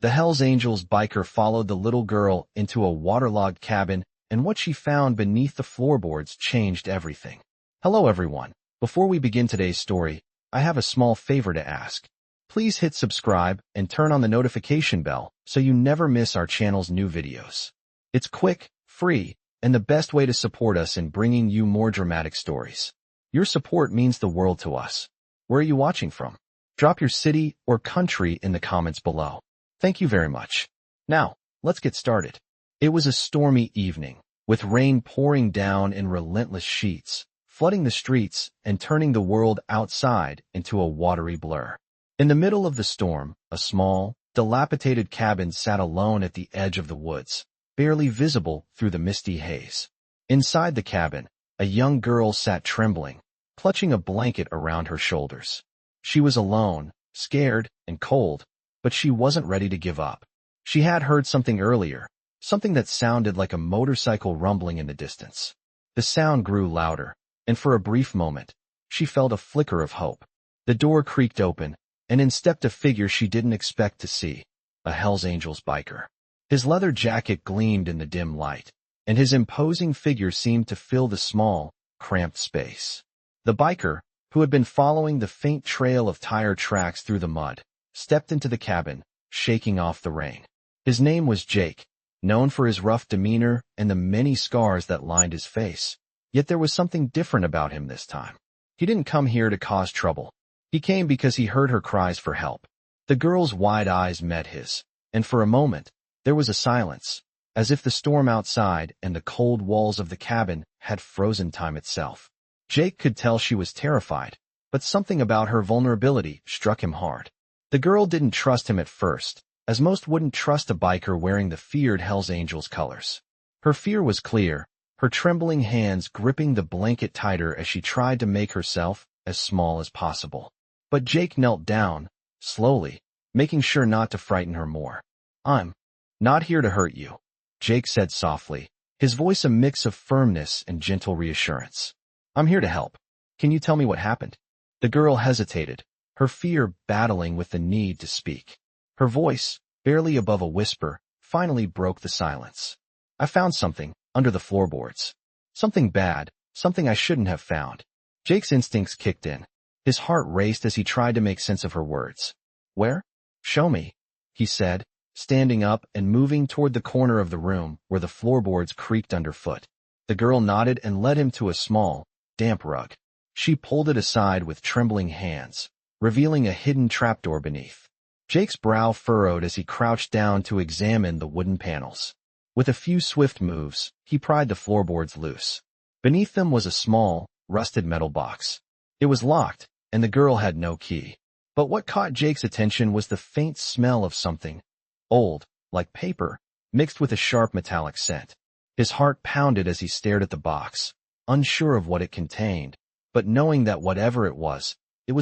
The Hells Angels biker followed the little girl into a waterlogged cabin, and what she found beneath the floorboards changed everything. Hello everyone. Before we begin today's story, I have a small favor to ask. Please hit subscribe and turn on the notification bell so you never miss our channel's new videos. It's quick, free, and the best way to support us in bringing you more dramatic stories. Your support means the world to us. Where are you watching from? Drop your city or country in the comments below. Thank you very much. Now, let's get started. It was a stormy evening, with rain pouring down in relentless sheets, flooding the streets and turning the world outside into a watery blur. In the middle of the storm, a small, dilapidated cabin sat alone at the edge of the woods, barely visible through the misty haze. Inside the cabin, a young girl sat trembling, clutching a blanket around her shoulders. She was alone, scared and cold, but she wasn't ready to give up. She had heard something earlier, something that sounded like a motorcycle rumbling in the distance. The sound grew louder, and for a brief moment, she felt a flicker of hope. The door creaked open, and in stepped a figure she didn't expect to see, a Hells Angels biker. His leather jacket gleamed in the dim light, and his imposing figure seemed to fill the small, cramped space. The biker, who had been following the faint trail of tire tracks through the mud, stepped into the cabin, shaking off the rain. His name was Jake, known for his rough demeanor and the many scars that lined his face. Yet there was something different about him this time. He didn't come here to cause trouble. He came because he heard her cries for help. The girl's wide eyes met his, and for a moment, there was a silence, as if the storm outside and the cold walls of the cabin had frozen time itself. Jake could tell she was terrified, but something about her vulnerability struck him hard. The girl didn't trust him at first, as most wouldn't trust a biker wearing the feared Hells Angels colors. Her fear was clear, her trembling hands gripping the blanket tighter as she tried to make herself as small as possible. But Jake knelt down, slowly, making sure not to frighten her more. "I'm not here to hurt you," Jake said softly, his voice a mix of firmness and gentle reassurance. "I'm here to help. Can you tell me what happened?" The girl hesitated, her fear battling with the need to speak. Her voice, barely above a whisper, finally broke the silence. "I found something under the floorboards. Something bad, something I shouldn't have found." Jake's instincts kicked in. His heart raced as he tried to make sense of her words. "Where?" "Show me," he said, standing up and moving toward the corner of the room where the floorboards creaked underfoot. The girl nodded and led him to a small, damp rug. She pulled it aside with trembling hands, revealing a hidden trapdoor beneath. Jake's brow furrowed as he crouched down to examine the wooden panels. With a few swift moves, he pried the floorboards loose. Beneath them was a small, rusted metal box. It was locked, and the girl had no key. But what caught Jake's attention was the faint smell of something old, like paper, mixed with a sharp metallic scent. His heart pounded as he stared at the box, unsure of what it contained, but knowing that whatever it was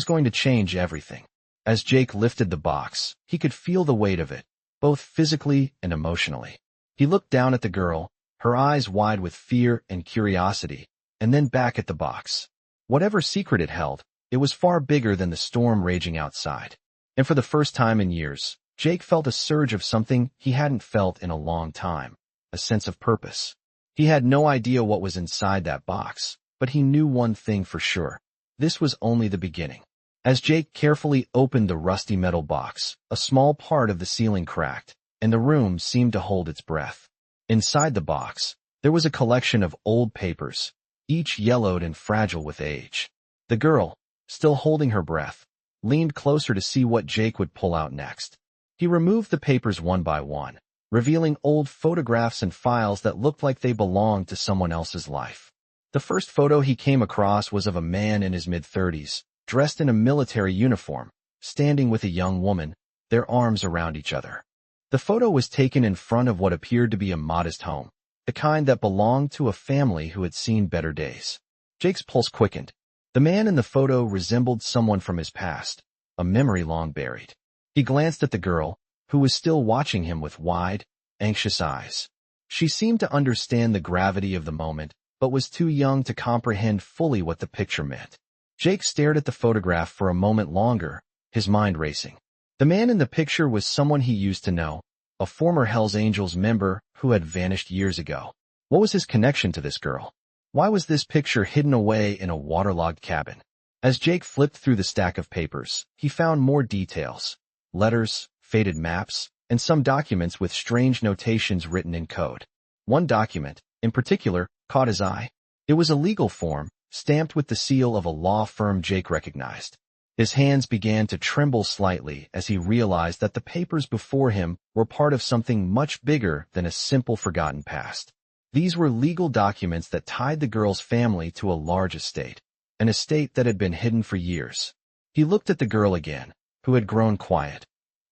going to change everything. As Jake lifted the box, he could feel the weight of it, both physically and emotionally. He looked down at the girl, her eyes wide with fear and curiosity, and then back at the box. Whatever secret it held, it was far bigger than the storm raging outside. And for the first time in years, Jake felt a surge of something he hadn't felt in a long time, a sense of purpose. He had no idea what was inside that box, but he knew one thing for sure. This was only the beginning. As Jake carefully opened the rusty metal box, a small part of the ceiling cracked, and the room seemed to hold its breath. Inside the box, there was a collection of old papers, each yellowed and fragile with age. The girl, still holding her breath, leaned closer to see what Jake would pull out next. He removed the papers one by one, revealing old photographs and files that looked like they belonged to someone else's life. The first photo he came across was of a man in his mid-30s, dressed in a military uniform, standing with a young woman, their arms around each other. The photo was taken in front of what appeared to be a modest home, the kind that belonged to a family who had seen better days. Jake's pulse quickened. The man in the photo resembled someone from his past, a memory long buried. He glanced at the girl, who was still watching him with wide, anxious eyes. She seemed to understand the gravity of the moment, but was too young to comprehend fully what the picture meant. Jake stared at the photograph for a moment longer, his mind racing. The man in the picture was someone he used to know, a former Hells Angels member who had vanished years ago. What was his connection to this girl? Why was this picture hidden away in a waterlogged cabin? As Jake flipped through the stack of papers, he found more details. Letters, faded maps, and some documents with strange notations written in code. One document, in particular, caught his eye. It was a legal form, stamped with the seal of a law firm Jake recognized. His hands began to tremble slightly as he realized that the papers before him were part of something much bigger than a simple forgotten past. These were legal documents that tied the girl's family to a large estate, an estate that had been hidden for years. He looked at the girl again, who had grown quiet,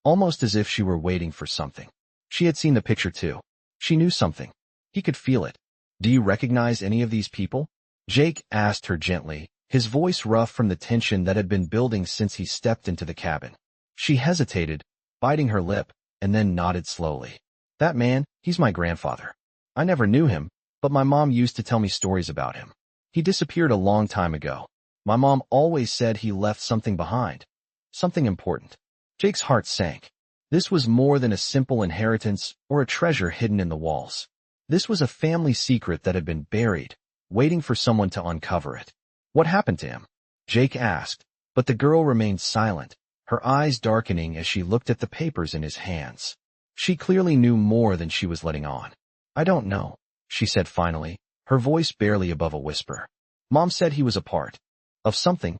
almost as if she were waiting for something. She had seen the picture too. She knew something. He could feel it. "Do you recognize any of these people?" Jake asked her gently, his voice rough from the tension that had been building since he stepped into the cabin. She hesitated, biting her lip, and then nodded slowly. "That man, he's my grandfather. I never knew him, but my mom used to tell me stories about him. He disappeared a long time ago. My mom always said he left something behind. Something important." Jake's heart sank. This was more than a simple inheritance or a treasure hidden in the walls. This was a family secret that had been buried, waiting for someone to uncover it. "What happened to him?" Jake asked, but the girl remained silent, her eyes darkening as she looked at the papers in his hands. She clearly knew more than she was letting on. "I don't know," she said finally, her voice barely above a whisper. "Mom said he was a part of something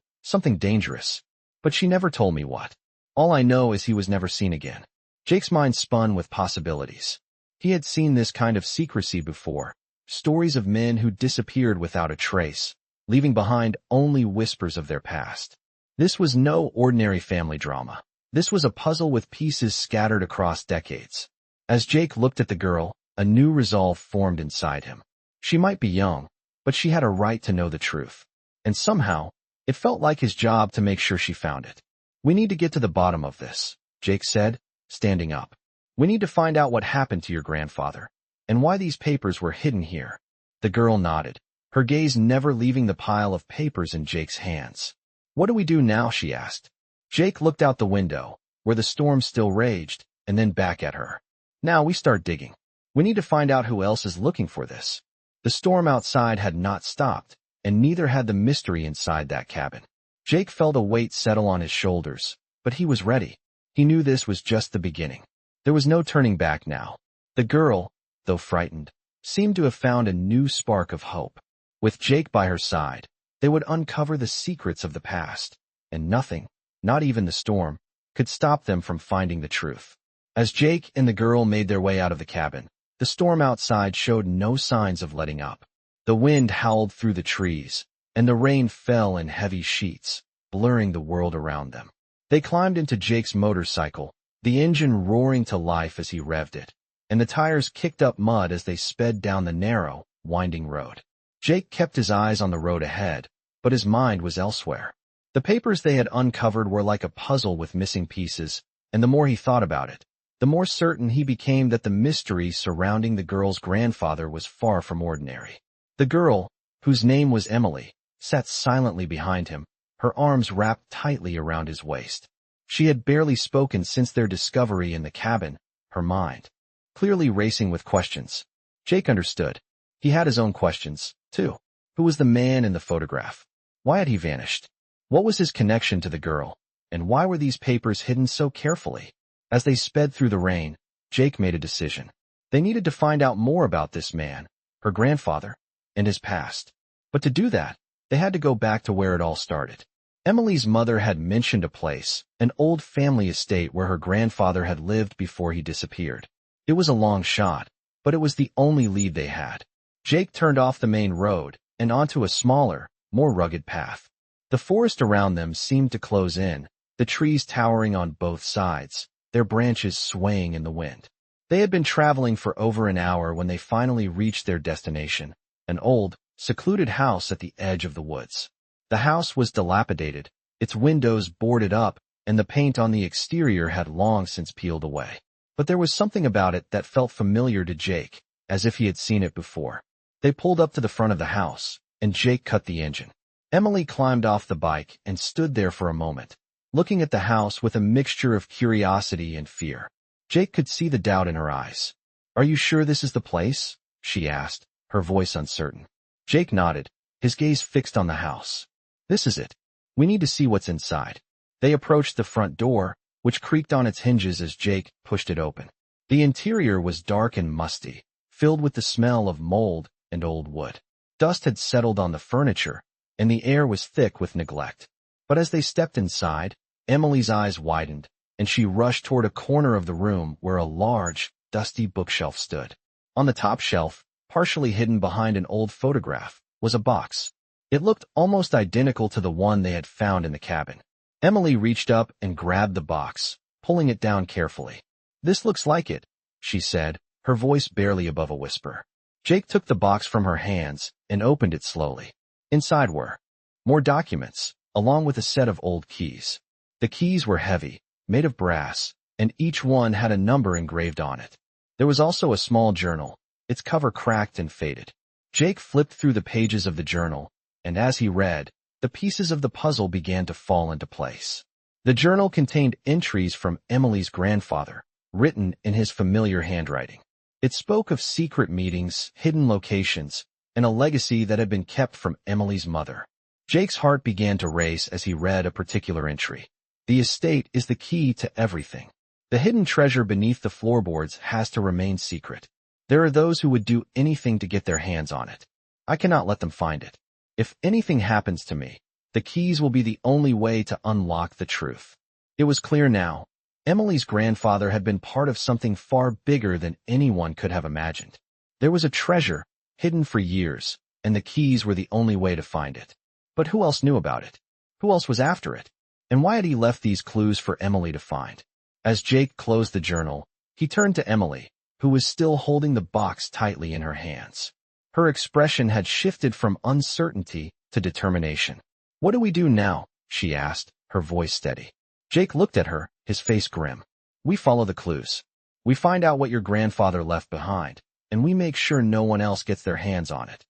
dangerous, but she never told me what. All I know is he was never seen again." Jake's mind spun with possibilities. He had seen this kind of secrecy before, stories of men who disappeared without a trace, leaving behind only whispers of their past. This was no ordinary family drama. This was a puzzle with pieces scattered across decades. As Jake looked at the girl, a new resolve formed inside him. She might be young, but she had a right to know the truth. And somehow, it felt like his job to make sure she found it. "We need to get to the bottom of this," Jake said, standing up. "We need to find out what happened to your grandfather, and why these papers were hidden here." The girl nodded, her gaze never leaving the pile of papers in Jake's hands. "What do we do now?" she asked. Jake looked out the window, where the storm still raged, and then back at her. "Now we start digging. We need to find out who else is looking for this." The storm outside had not stopped, and neither had the mystery inside that cabin. Jake felt a weight settle on his shoulders, but he was ready. He knew this was just the beginning. There was no turning back now. The girl, though frightened, seemed to have found a new spark of hope. With Jake by her side, they would uncover the secrets of the past, and nothing, not even the storm, could stop them from finding the truth. As Jake and the girl made their way out of the cabin, the storm outside showed no signs of letting up. The wind howled through the trees, and the rain fell in heavy sheets, blurring the world around them. They climbed into Jake's motorcycle, the engine roaring to life as he revved it, and the tires kicked up mud as they sped down the narrow, winding road. Jake kept his eyes on the road ahead, but his mind was elsewhere. The papers they had uncovered were like a puzzle with missing pieces, and the more he thought about it, the more certain he became that the mystery surrounding the girl's grandfather was far from ordinary. The girl, whose name was Emily, sat silently behind him, her arms wrapped tightly around his waist. She had barely spoken since their discovery in the cabin, her mind clearly racing with questions. Jake understood. He had his own questions, too. Who was the man in the photograph? Why had he vanished? What was his connection to the girl? And why were these papers hidden so carefully? As they sped through the rain, Jake made a decision. They needed to find out more about this man, her grandfather, and his past. But to do that, they had to go back to where it all started. Emily's mother had mentioned a place, an old family estate where her grandfather had lived before he disappeared. It was a long shot, but it was the only lead they had. Jake turned off the main road and onto a smaller, more rugged path. The forest around them seemed to close in, the trees towering on both sides, their branches swaying in the wind. They had been traveling for over an hour when they finally reached their destination, an old, secluded house at the edge of the woods. The house was dilapidated, its windows boarded up, and the paint on the exterior had long since peeled away. But there was something about it that felt familiar to Jake, as if he had seen it before. They pulled up to the front of the house, and Jake cut the engine. Emily climbed off the bike and stood there for a moment, looking at the house with a mixture of curiosity and fear. Jake could see the doubt in her eyes. "Are you sure this is the place?" she asked, her voice uncertain. Jake nodded, his gaze fixed on the house. "This is it. We need to see what's inside." They approached the front door, which creaked on its hinges as Jake pushed it open. The interior was dark and musty, filled with the smell of mold and old wood. Dust had settled on the furniture, and the air was thick with neglect. But as they stepped inside, Emily's eyes widened, and she rushed toward a corner of the room where a large, dusty bookshelf stood. On the top shelf, partially hidden behind an old photograph, was a box. It looked almost identical to the one they had found in the cabin. Emily reached up and grabbed the box, pulling it down carefully. "This looks like it," she said, her voice barely above a whisper. Jake took the box from her hands and opened it slowly. Inside were more documents, along with a set of old keys. The keys were heavy, made of brass, and each one had a number engraved on it. There was also a small journal, its cover cracked and faded. Jake flipped through the pages of the journal, and as he read, the pieces of the puzzle began to fall into place. The journal contained entries from Emily's grandfather, written in his familiar handwriting. It spoke of secret meetings, hidden locations, and a legacy that had been kept from Emily's mother. Jake's heart began to race as he read a particular entry. "The estate is the key to everything. The hidden treasure beneath the floorboards has to remain secret. There are those who would do anything to get their hands on it. I cannot let them find it. If anything happens to me, the keys will be the only way to unlock the truth." It was clear now. Emily's grandfather had been part of something far bigger than anyone could have imagined. There was a treasure, hidden for years, and the keys were the only way to find it. But who else knew about it? Who else was after it? And why had he left these clues for Emily to find? As Jake closed the journal, he turned to Emily, who was still holding the box tightly in her hands. Her expression had shifted from uncertainty to determination. "What do we do now?" she asked, her voice steady. Jake looked at her, his face grim. "We follow the clues. We find out what your grandfather left behind, and we make sure no one else gets their hands on it."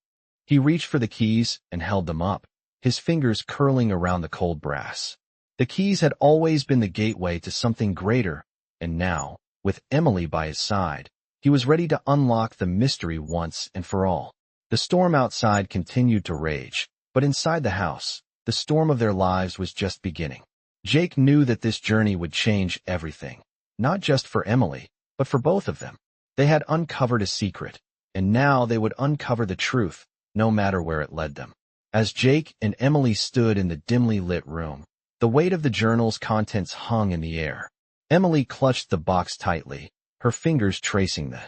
He reached for the keys and held them up, his fingers curling around the cold brass. The keys had always been the gateway to something greater, and now, with Emily by his side, he was ready to unlock the mystery once and for all. The storm outside continued to rage, but inside the house, the storm of their lives was just beginning. Jake knew that this journey would change everything, not just for Emily, but for both of them. They had uncovered a secret, and now they would uncover the truth, no matter where it led them. As Jake and Emily stood in the dimly lit room, the weight of the journal's contents hung in the air. Emily clutched the box tightly, her fingers tracing the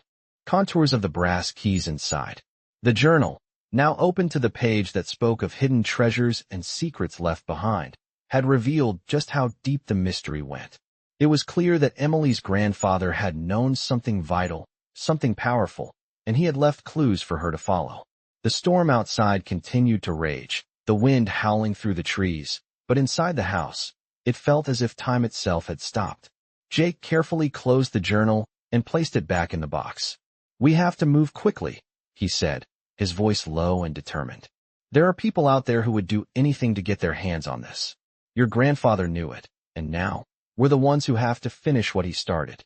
contours of the brass keys inside. The journal, now open to the page that spoke of hidden treasures and secrets left behind, had revealed just how deep the mystery went. It was clear that Emily's grandfather had known something vital, something powerful, and he had left clues for her to follow. The storm outside continued to rage, the wind howling through the trees, but inside the house, it felt as if time itself had stopped. Jake carefully closed the journal and placed it back in the box. "We have to move quickly," he said, his voice low and determined. "There are people out there who would do anything to get their hands on this. Your grandfather knew it, and now, we're the ones who have to finish what he started."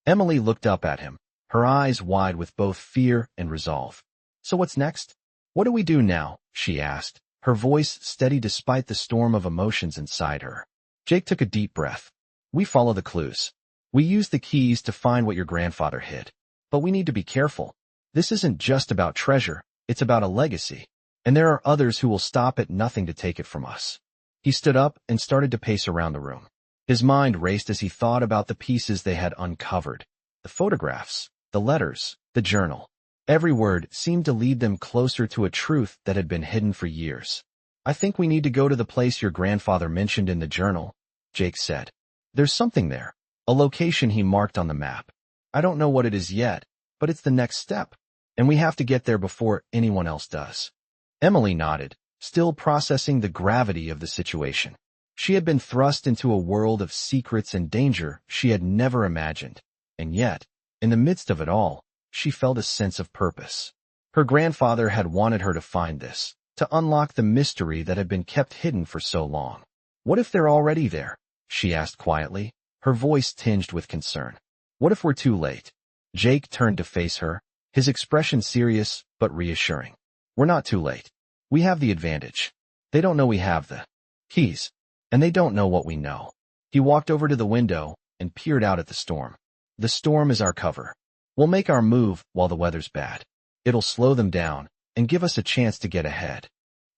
Emily looked up at him, her eyes wide with both fear and resolve. "So what's next? What do we do now?" she asked, her voice steady despite the storm of emotions inside her. Jake took a deep breath. "We follow the clues. We use the keys to find what your grandfather hid. But we need to be careful. This isn't just about treasure, it's about a legacy. And there are others who will stop at nothing to take it from us." He stood up and started to pace around the room. His mind raced as he thought about the pieces they had uncovered. The photographs, the letters, the journal. Every word seemed to lead them closer to a truth that had been hidden for years. "I think we need to go to the place your grandfather mentioned in the journal," Jake said. "There's something there, a location he marked on the map. I don't know what it is yet, but it's the next step, and we have to get there before anyone else does." Emily nodded, still processing the gravity of the situation. She had been thrust into a world of secrets and danger she had never imagined, and yet, in the midst of it all, she felt a sense of purpose. Her grandfather had wanted her to find this, to unlock the mystery that had been kept hidden for so long. What if they're already there, she asked quietly, her voice tinged with concern. What if we're too late? Jake turned to face her, his expression serious but reassuring. We're not too late. We have the advantage. They don't know we have the keys, and they don't know what we know. He walked over to the window and peered out at the storm. The storm is our cover. We'll make our move while the weather's bad. It'll slow them down and give us a chance to get ahead.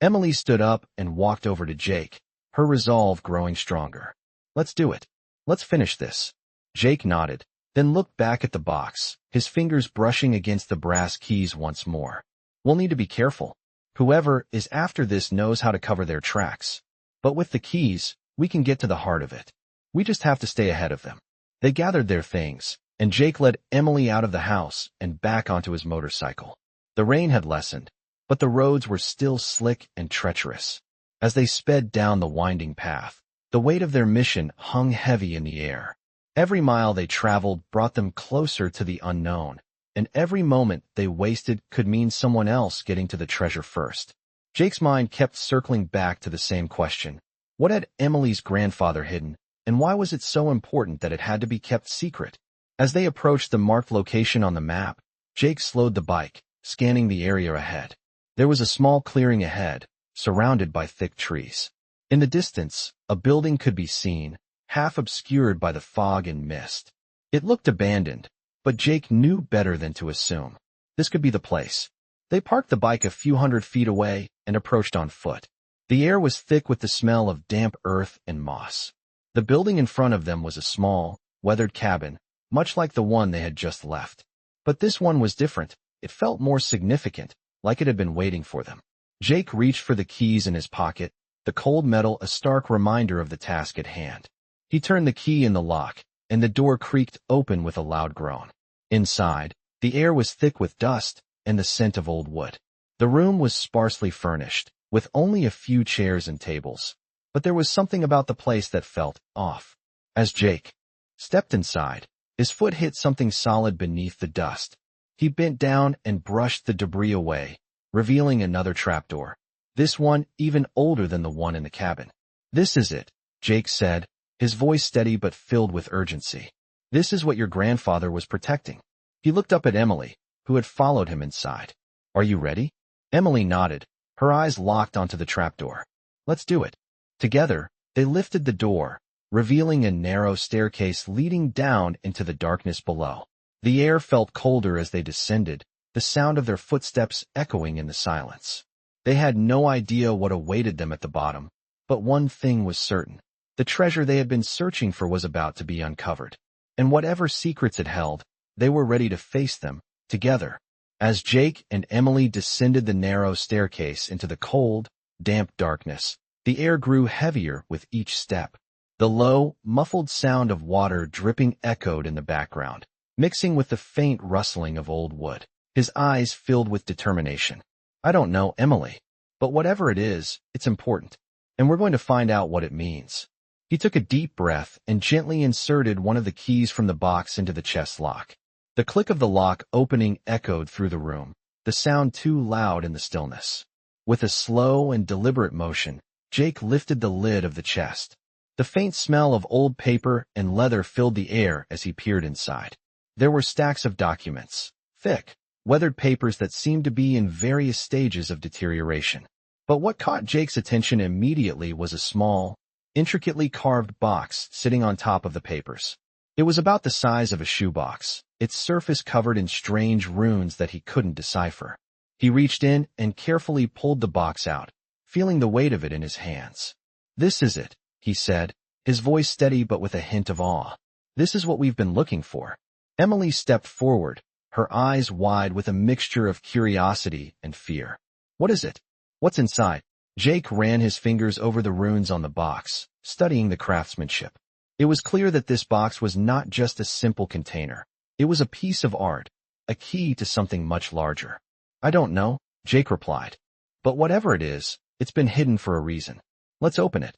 Emily stood up and walked over to Jake, her resolve growing stronger. Let's do it. Let's finish this. Jake nodded, then looked back at the box, his fingers brushing against the brass keys once more. We'll need to be careful. Whoever is after this knows how to cover their tracks. But with the keys, we can get to the heart of it. We just have to stay ahead of them. They gathered their things, and Jake led Emily out of the house and back onto his motorcycle. The rain had lessened, but the roads were still slick and treacherous. As they sped down the winding path, the weight of their mission hung heavy in the air. Every mile they traveled brought them closer to the unknown, and every moment they wasted could mean someone else getting to the treasure first. Jake's mind kept circling back to the same question. What had Emily's grandfather hidden, and why was it so important that it had to be kept secret? As they approached the marked location on the map, Jake slowed the bike, scanning the area ahead. There was a small clearing ahead, surrounded by thick trees. In the distance, a building could be seen, half obscured by the fog and mist. It looked abandoned, but Jake knew better than to assume. This could be the place. They parked the bike a few hundred feet away and approached on foot. The air was thick with the smell of damp earth and moss. The building in front of them was a small, weathered cabin, much like the one they had just left. But this one was different. It felt more significant, like it had been waiting for them. Jake reached for the keys in his pocket, the cold metal a stark reminder of the task at hand. He turned the key in the lock, and the door creaked open with a loud groan. Inside, the air was thick with dust and the scent of old wood. The room was sparsely furnished, with only a few chairs and tables. But there was something about the place that felt off. As Jake stepped inside, his foot hit something solid beneath the dust. He bent down and brushed the debris away, revealing another trapdoor. This one even older than the one in the cabin. This is it, Jake said, his voice steady but filled with urgency. This is what your grandfather was protecting. He looked up at Emily, who had followed him inside. Are you ready? Emily nodded, her eyes locked onto the trapdoor. Let's do it. Together, they lifted the door, revealing a narrow staircase leading down into the darkness below. The air felt colder as they descended, the sound of their footsteps echoing in the silence. They had no idea what awaited them at the bottom, but one thing was certain. The treasure they had been searching for was about to be uncovered. And whatever secrets it held, they were ready to face them, together. As Jake and Emily descended the narrow staircase into the cold, damp darkness, the air grew heavier with each step. The low, muffled sound of water dripping echoed in the background, mixing with the faint rustling of old wood. His eyes filled with determination. I don't know, Emily, but whatever it is, it's important, and we're going to find out what it means. He took a deep breath and gently inserted one of the keys from the box into the chest lock. The click of the lock opening echoed through the room, the sound too loud in the stillness. With a slow and deliberate motion, Jake lifted the lid of the chest. The faint smell of old paper and leather filled the air as he peered inside. There were stacks of documents, thick, weathered papers that seemed to be in various stages of deterioration. But what caught Jake's attention immediately was a small, intricately carved box sitting on top of the papers. It was about the size of a shoebox, its surface covered in strange runes that he couldn't decipher. He reached in and carefully pulled the box out, feeling the weight of it in his hands. This is it, he said, his voice steady but with a hint of awe. This is what we've been looking for. Emily stepped forward, her eyes wide with a mixture of curiosity and fear. What is it? What's inside? Jake ran his fingers over the runes on the box, studying the craftsmanship. It was clear that this box was not just a simple container. It was a piece of art, a key to something much larger. I don't know, Jake replied. But whatever it is, it's been hidden for a reason. Let's open it.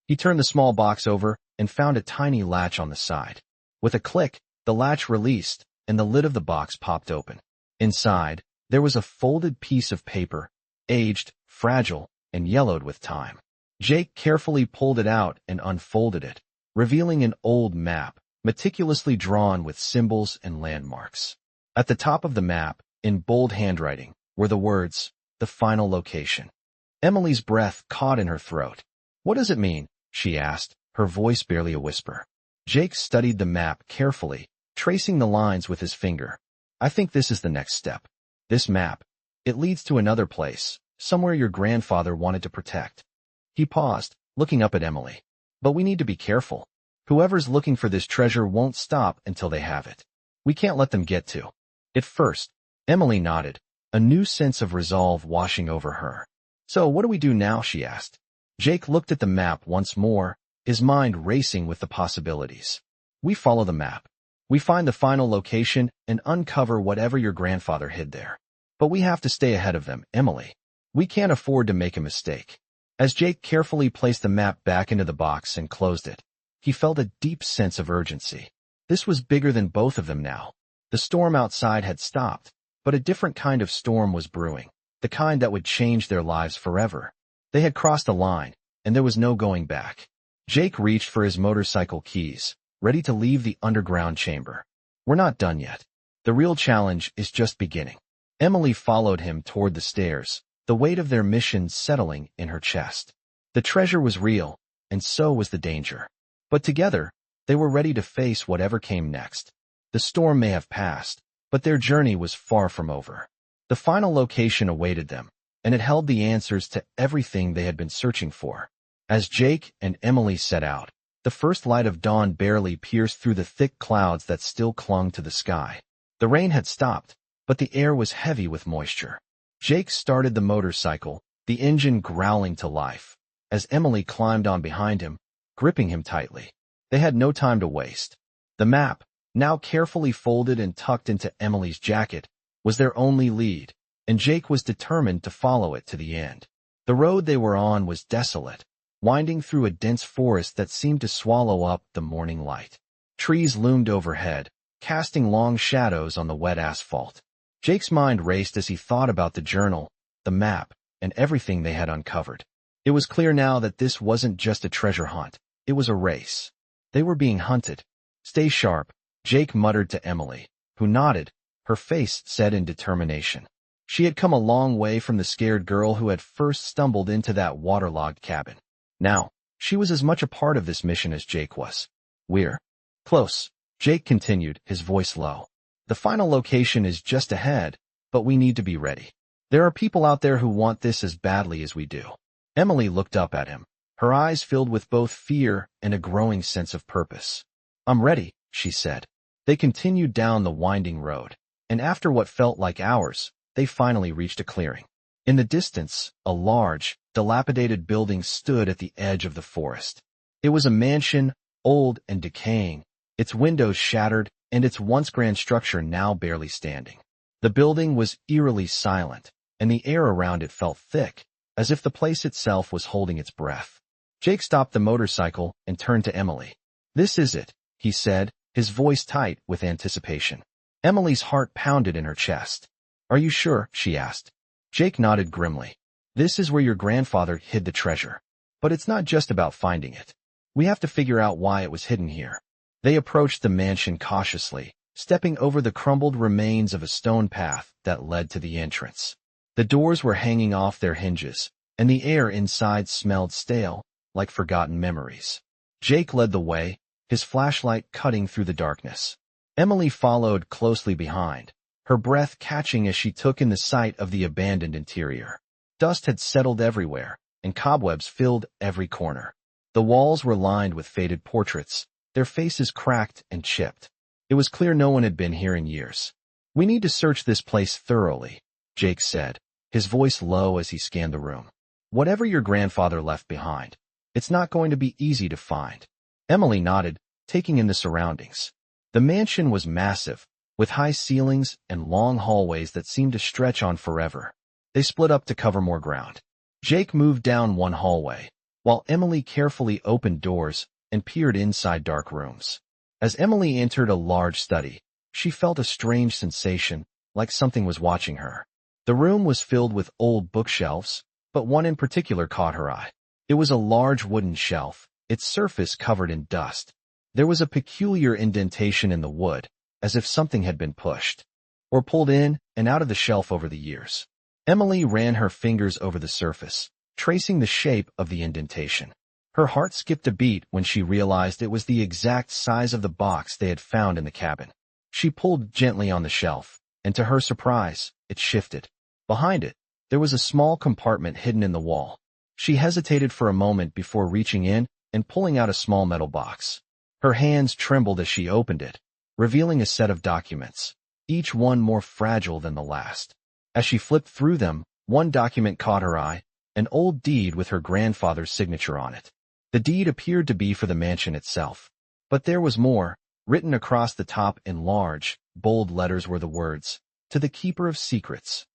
He turned the small box over and found a tiny latch on the side. With a click, the latch released, and the lid of the box popped open. Inside, there was a folded piece of paper, aged, fragile, and yellowed with time. Jake carefully pulled it out and unfolded it. revealing an old map, meticulously drawn with symbols and landmarks. At the top of the map, in bold handwriting, were the words, "The final location." Emily's breath caught in her throat. "What does it mean?" she asked, her voice barely a whisper. Jake studied the map carefully, tracing the lines with his finger. "I think this is the next step. This map. It leads to another place, somewhere your grandfather wanted to protect." He paused, looking up at Emily. "But we need to be careful. Whoever's looking for this treasure won't stop until they have it. We can't let them get to." At first, Emily nodded, a new sense of resolve washing over her. "So what do we do now?" she asked. Jake looked at the map once more, his mind racing with the possibilities. "We follow the map. We find the final location and uncover whatever your grandfather hid there. But we have to stay ahead of them, Emily. We can't afford to make a mistake." As Jake carefully placed the map back into the box and closed it, he felt a deep sense of urgency. This was bigger than both of them now. The storm outside had stopped, but a different kind of storm was brewing, the kind that would change their lives forever. They had crossed a line, and there was no going back. Jake reached for his motorcycle keys, ready to leave the underground chamber. "We're not done yet. The real challenge is just beginning." Emily followed him toward the stairs, the weight of their mission settling in her chest. The treasure was real, and so was the danger. But together, they were ready to face whatever came next. The storm may have passed, but their journey was far from over. The final location awaited them, and it held the answers to everything they had been searching for. As Jake and Emily set out, the first light of dawn barely pierced through the thick clouds that still clung to the sky. The rain had stopped, but the air was heavy with moisture. Jake started the motorcycle, the engine growling to life, as Emily climbed on behind him, gripping him tightly. They had no time to waste. The map, now carefully folded and tucked into Emily's jacket, was their only lead, and Jake was determined to follow it to the end. The road they were on was desolate, winding through a dense forest that seemed to swallow up the morning light. Trees loomed overhead, casting long shadows on the wet asphalt. Jake's mind raced as he thought about the journal, the map, and everything they had uncovered. It was clear now that this wasn't just a treasure hunt. It was a race. They were being hunted. "Stay sharp," Jake muttered to Emily, who nodded, her face set in determination. She had come a long way from the scared girl who had first stumbled into that waterlogged cabin. Now, she was as much a part of this mission as Jake was. "We're close," Jake continued, his voice low. "The final location is just ahead, but we need to be ready. There are people out there who want this as badly as we do." Emily looked up at him, her eyes filled with both fear and a growing sense of purpose. "I'm ready," she said. They continued down the winding road, and after what felt like hours, they finally reached a clearing. In the distance, a large, dilapidated building stood at the edge of the forest. It was a mansion, old and decaying, its windows shattered and its once grand structure now barely standing. The building was eerily silent, and the air around it felt thick, as if the place itself was holding its breath. Jake stopped the motorcycle and turned to Emily. "This is it," he said, his voice tight with anticipation. Emily's heart pounded in her chest. "Are you sure?" she asked. Jake nodded grimly. "This is where your grandfather hid the treasure. But it's not just about finding it. We have to figure out why it was hidden here." They approached the mansion cautiously, stepping over the crumbled remains of a stone path that led to the entrance. The doors were hanging off their hinges, and the air inside smelled stale, like forgotten memories. Jake led the way, his flashlight cutting through the darkness. Emily followed closely behind, her breath catching as she took in the sight of the abandoned interior. Dust had settled everywhere, and cobwebs filled every corner. The walls were lined with faded portraits, their faces cracked and chipped. It was clear no one had been here in years. "We need to search this place thoroughly," Jake said, his voice low as he scanned the room. "Whatever your grandfather left behind, it's not going to be easy to find." Emily nodded, taking in the surroundings. The mansion was massive, with high ceilings and long hallways that seemed to stretch on forever. They split up to cover more ground. Jake moved down one hallway, while Emily carefully opened doors and peered inside dark rooms. As Emily entered a large study, she felt a strange sensation, like something was watching her. The room was filled with old bookshelves, but one in particular caught her eye. It was a large wooden shelf, its surface covered in dust. There was a peculiar indentation in the wood, as if something had been pushed or pulled in and out of the shelf over the years. Emily ran her fingers over the surface, tracing the shape of the indentation. Her heart skipped a beat when she realized it was the exact size of the box they had found in the cabin. She pulled gently on the shelf, and to her surprise, it shifted. Behind it, there was a small compartment hidden in the wall. She hesitated for a moment before reaching in and pulling out a small metal box. Her hands trembled as she opened it, revealing a set of documents, each one more fragile than the last. As she flipped through them, one document caught her eye, an old deed with her grandfather's signature on it. The deed appeared to be for the mansion itself. But there was more. Written across the top in large, bold letters were the words, "To the Keeper of Secrets."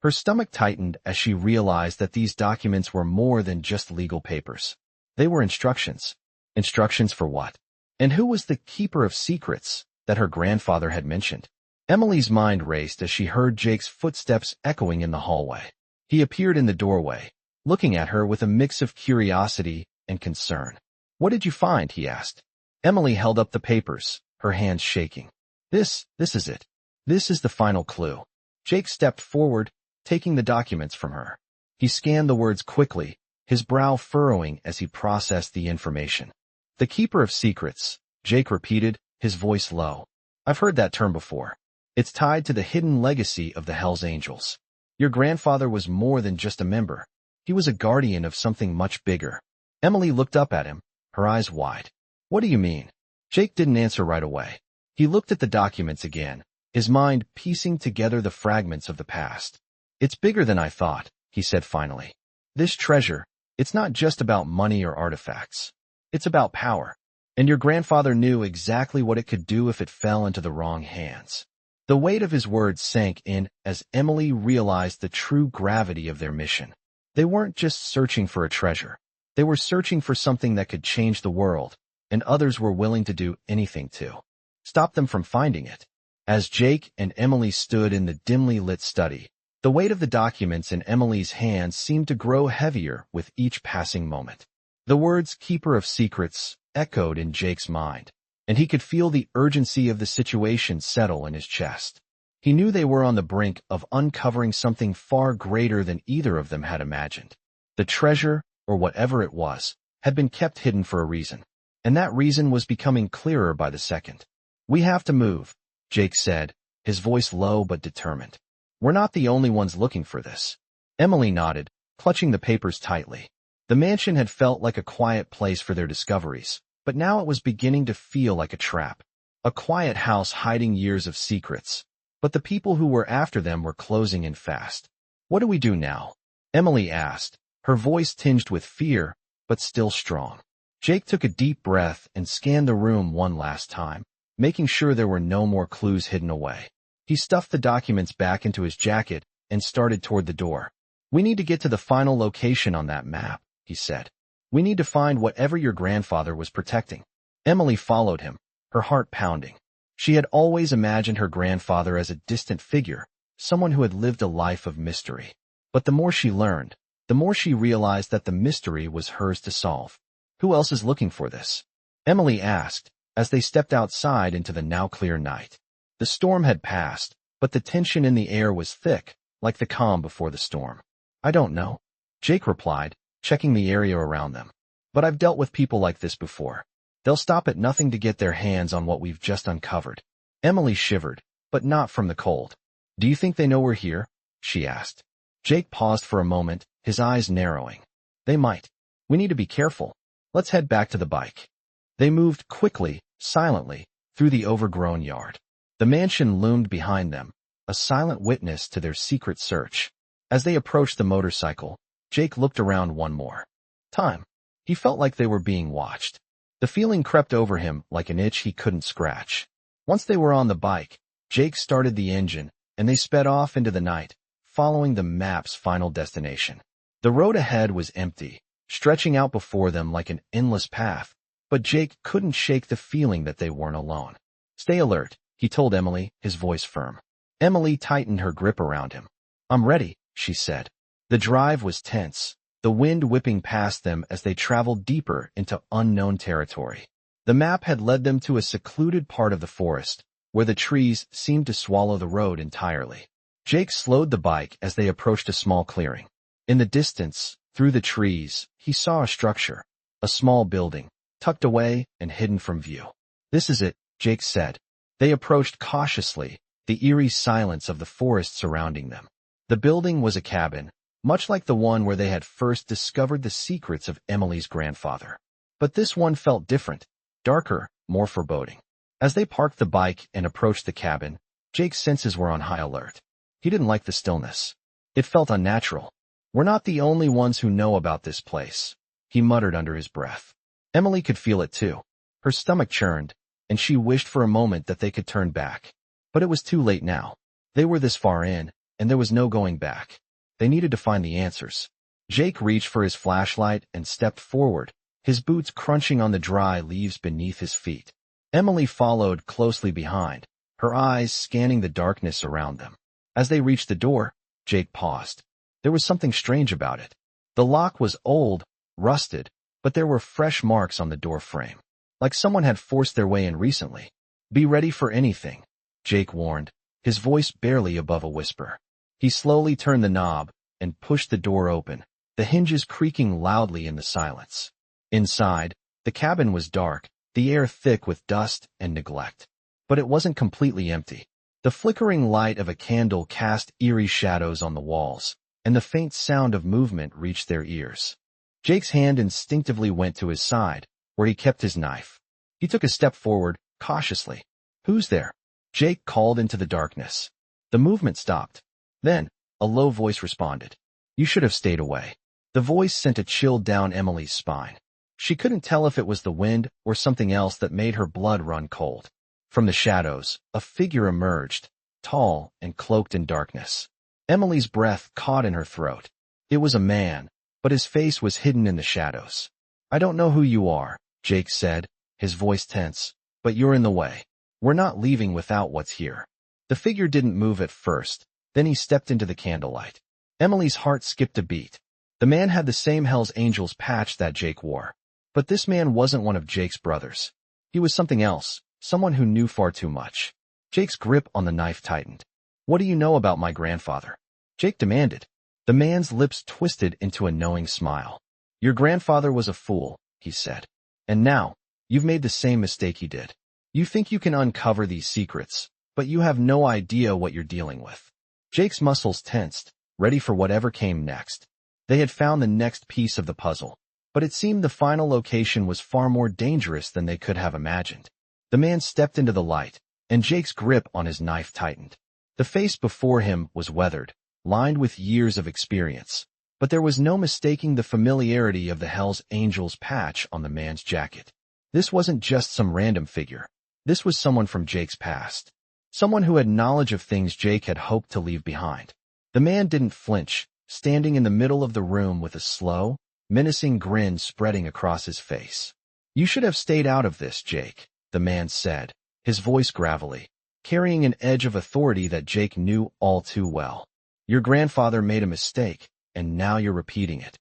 Her stomach tightened as she realized that these documents were more than just legal papers. They were instructions. Instructions for what? And who was the Keeper of Secrets that her grandfather had mentioned? Emily's mind raced as she heard Jake's footsteps echoing in the hallway. He appeared in the doorway, looking at her with a mix of curiosity and concern. "What did you find?" he asked. Emily held up the papers, her hands shaking. This is it. This is the final clue." Jake stepped forward, taking the documents from her. He scanned the words quickly, his brow furrowing as he processed the information. "The Keeper of Secrets," Jake repeated, his voice low. "I've heard that term before. It's tied to the hidden legacy of the Hells Angels. Your grandfather was more than just a member. He was a guardian of something much bigger." Emily looked up at him, her eyes wide. "What do you mean?" Jake didn't answer right away. He looked at the documents again, his mind piecing together the fragments of the past. "It's bigger than I thought," he said finally. "This treasure, it's not just about money or artifacts. It's about power. And your grandfather knew exactly what it could do if it fell into the wrong hands." The weight of his words sank in as Emily realized the true gravity of their mission. They weren't just searching for a treasure. They were searching for something that could change the world, and others were willing to do anything to stop them from finding it. As Jake and Emily stood in the dimly lit study, the weight of the documents in Emily's hands seemed to grow heavier with each passing moment. The words "Keeper of Secrets" echoed in Jake's mind, and he could feel the urgency of the situation settle in his chest. He knew they were on the brink of uncovering something far greater than either of them had imagined. The treasure, or whatever it was, had been kept hidden for a reason, and that reason was becoming clearer by the second. "We have to move," Jake said, his voice low but determined. "We're not the only ones looking for this." Emily nodded, clutching the papers tightly. The mansion had felt like a quiet place for their discoveries, but now it was beginning to feel like a trap. A quiet house hiding years of secrets. But the people who were after them were closing in fast. "What do we do now?" Emily asked, her voice tinged with fear, but still strong. Jake took a deep breath and scanned the room one last time, making sure there were no more clues hidden away. He stuffed the documents back into his jacket and started toward the door. "We need to get to the final location on that map," he said. "We need to find whatever your grandfather was protecting." Emily followed him, her heart pounding. She had always imagined her grandfather as a distant figure, someone who had lived a life of mystery. But the more she learned, the more she realized that the mystery was hers to solve. "Who else is looking for this?" Emily asked, as they stepped outside into the now clear night. The storm had passed, but the tension in the air was thick, like the calm before the storm. "I don't know," Jake replied, checking the area around them. "But I've dealt with people like this before. They'll stop at nothing to get their hands on what we've just uncovered." Emily shivered, but not from the cold. "Do you think they know we're here?" she asked. Jake paused for a moment, his eyes narrowing. "They might. We need to be careful. Let's head back to the bike." They moved quickly, silently, through the overgrown yard. The mansion loomed behind them, a silent witness to their secret search. As they approached the motorcycle, Jake looked around one more time. He felt like they were being watched. The feeling crept over him like an itch he couldn't scratch. Once they were on the bike, Jake started the engine, and they sped off into the night, following the map's final destination. The road ahead was empty, stretching out before them like an endless path, but Jake couldn't shake the feeling that they weren't alone. "Stay alert," he told Emily, his voice firm. Emily tightened her grip around him. "I'm ready," she said. The drive was tense, the wind whipping past them as they traveled deeper into unknown territory. The map had led them to a secluded part of the forest, where the trees seemed to swallow the road entirely. Jake slowed the bike as they approached a small clearing. In the distance, through the trees, he saw a structure, a small building, tucked away and hidden from view. "This is it," Jake said. They approached cautiously, the eerie silence of the forest surrounding them. The building was a cabin, much like the one where they had first discovered the secrets of Emily's grandfather. But this one felt different, darker, more foreboding. As they parked the bike and approached the cabin, Jake's senses were on high alert. He didn't like the stillness. It felt unnatural. "We're not the only ones who know about this place," he muttered under his breath. Emily could feel it too. Her stomach churned, and she wished for a moment that they could turn back. But it was too late now. They were this far in, and there was no going back. They needed to find the answers. Jake reached for his flashlight and stepped forward, his boots crunching on the dry leaves beneath his feet. Emily followed closely behind, her eyes scanning the darkness around them. As they reached the door, Jake paused. There was something strange about it. The lock was old, rusted, but there were fresh marks on the door frame, like someone had forced their way in recently. "Be ready for anything," Jake warned, his voice barely above a whisper. He slowly turned the knob and pushed the door open, the hinges creaking loudly in the silence. Inside, the cabin was dark, the air thick with dust and neglect. But it wasn't completely empty. The flickering light of a candle cast eerie shadows on the walls, and the faint sound of movement reached their ears. Jake's hand instinctively went to his side, where he kept his knife. He took a step forward, cautiously. "Who's there?" Jake called into the darkness. The movement stopped. Then, a low voice responded. "You should have stayed away." The voice sent a chill down Emily's spine. She couldn't tell if it was the wind or something else that made her blood run cold. From the shadows, a figure emerged, tall and cloaked in darkness. Emily's breath caught in her throat. It was a man, but his face was hidden in the shadows. "I don't know who you are," Jake said, his voice tense, "but you're in the way. We're not leaving without what's here." The figure didn't move at first, then he stepped into the candlelight. Emily's heart skipped a beat. The man had the same Hell's Angels patch that Jake wore. But this man wasn't one of Jake's brothers. He was something else, someone who knew far too much. Jake's grip on the knife tightened. "What do you know about my grandfather?" Jake demanded. The man's lips twisted into a knowing smile. "Your grandfather was a fool," he said. "And now, you've made the same mistake he did. You think you can uncover these secrets, but you have no idea what you're dealing with." Jake's muscles tensed, ready for whatever came next. They had found the next piece of the puzzle, but it seemed the final location was far more dangerous than they could have imagined. The man stepped into the light, and Jake's grip on his knife tightened. The face before him was weathered, lined with years of experience, but there was no mistaking the familiarity of the Hell's Angels patch on the man's jacket. This wasn't just some random figure. This was someone from Jake's past. Someone who had knowledge of things Jake had hoped to leave behind. The man didn't flinch, standing in the middle of the room with a slow, menacing grin spreading across his face. "You should have stayed out of this, Jake," the man said, his voice gravelly, carrying an edge of authority that Jake knew all too well. "Your grandfather made a mistake, and now you're repeating it."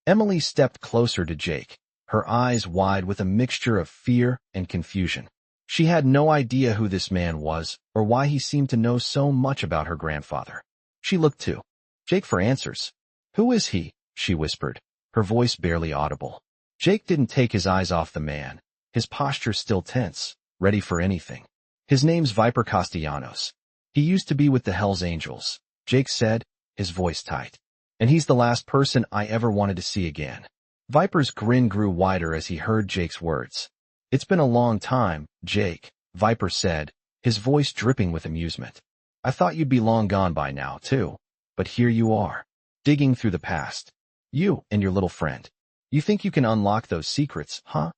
Emily stepped closer to Jake, her eyes wide with a mixture of fear and confusion. She had no idea who this man was or why he seemed to know so much about her grandfather. She looked to Jake for answers. "Who is he?" she whispered, her voice barely audible. Jake didn't take his eyes off the man, his posture still tense, ready for anything. "His name's Viper Castellanos. He used to be with the Hell's Angels," Jake said, his voice tight. "And he's the last person I ever wanted to see again." Viper's grin grew wider as he heard Jake's words. "It's been a long time, Jake," Viper said, his voice dripping with amusement. "I thought you'd be long gone by now, too. But here you are, digging through the past. You and your little friend. You think you can unlock those secrets, huh?"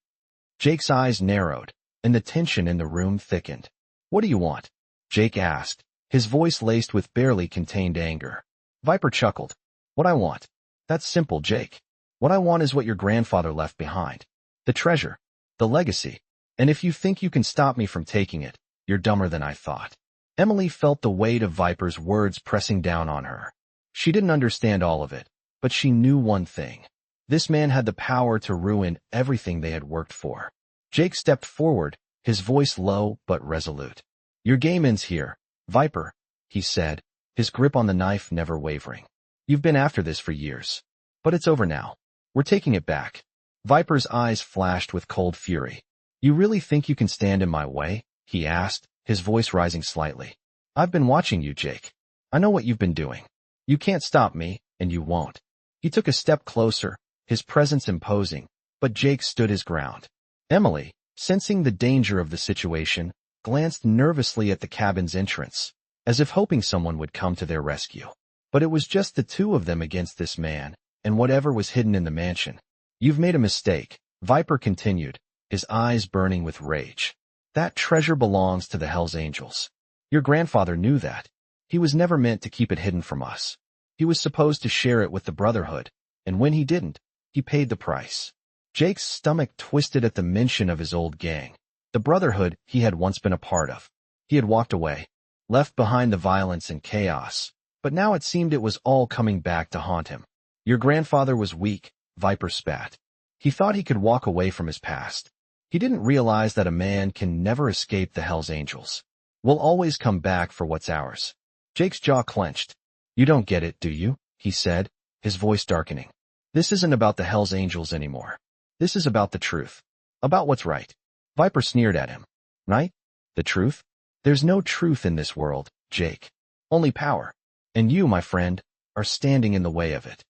Jake's eyes narrowed, and the tension in the room thickened. "What do you want?" Jake asked, his voice laced with barely contained anger. Viper chuckled. "What I want? That's simple, Jake. What I want is what your grandfather left behind. The treasure. The legacy. And if you think you can stop me from taking it, you're dumber than I thought." Emily felt the weight of Viper's words pressing down on her. She didn't understand all of it, but she knew one thing. This man had the power to ruin everything they had worked for. Jake stepped forward, his voice low but resolute. "Your game ends here, Viper," he said, his grip on the knife never wavering. "You've been after this for years. But it's over now. We're taking it back." Viper's eyes flashed with cold fury. "You really think you can stand in my way?" he asked, his voice rising slightly. "I've been watching you, Jake. I know what you've been doing. You can't stop me, and you won't." He took a step closer, his presence imposing, but Jake stood his ground. Emily, sensing the danger of the situation, glanced nervously at the cabin's entrance, as if hoping someone would come to their rescue. But it was just the two of them against this man, and whatever was hidden in the mansion. "You've made a mistake," Viper continued, his eyes burning with rage. "That treasure belongs to the Hells Angels. Your grandfather knew that. He was never meant to keep it hidden from us. He was supposed to share it with the Brotherhood, and when he didn't, he paid the price." Jake's stomach twisted at the mention of his old gang, the Brotherhood he had once been a part of. He had walked away, left behind the violence and chaos, but now it seemed it was all coming back to haunt him. "Your grandfather was weak," Viper spat. "He thought he could walk away from his past. He didn't realize that a man can never escape the Hells Angels. We'll always come back for what's ours." Jake's jaw clenched. "You don't get it, do you?" he said, his voice darkening. "This isn't about the Hells Angels anymore. This is about the truth. About what's right." Viper sneered at him. "Right? The truth? There's no truth in this world, Jake. Only power. And you, my friend, are standing in the way of it."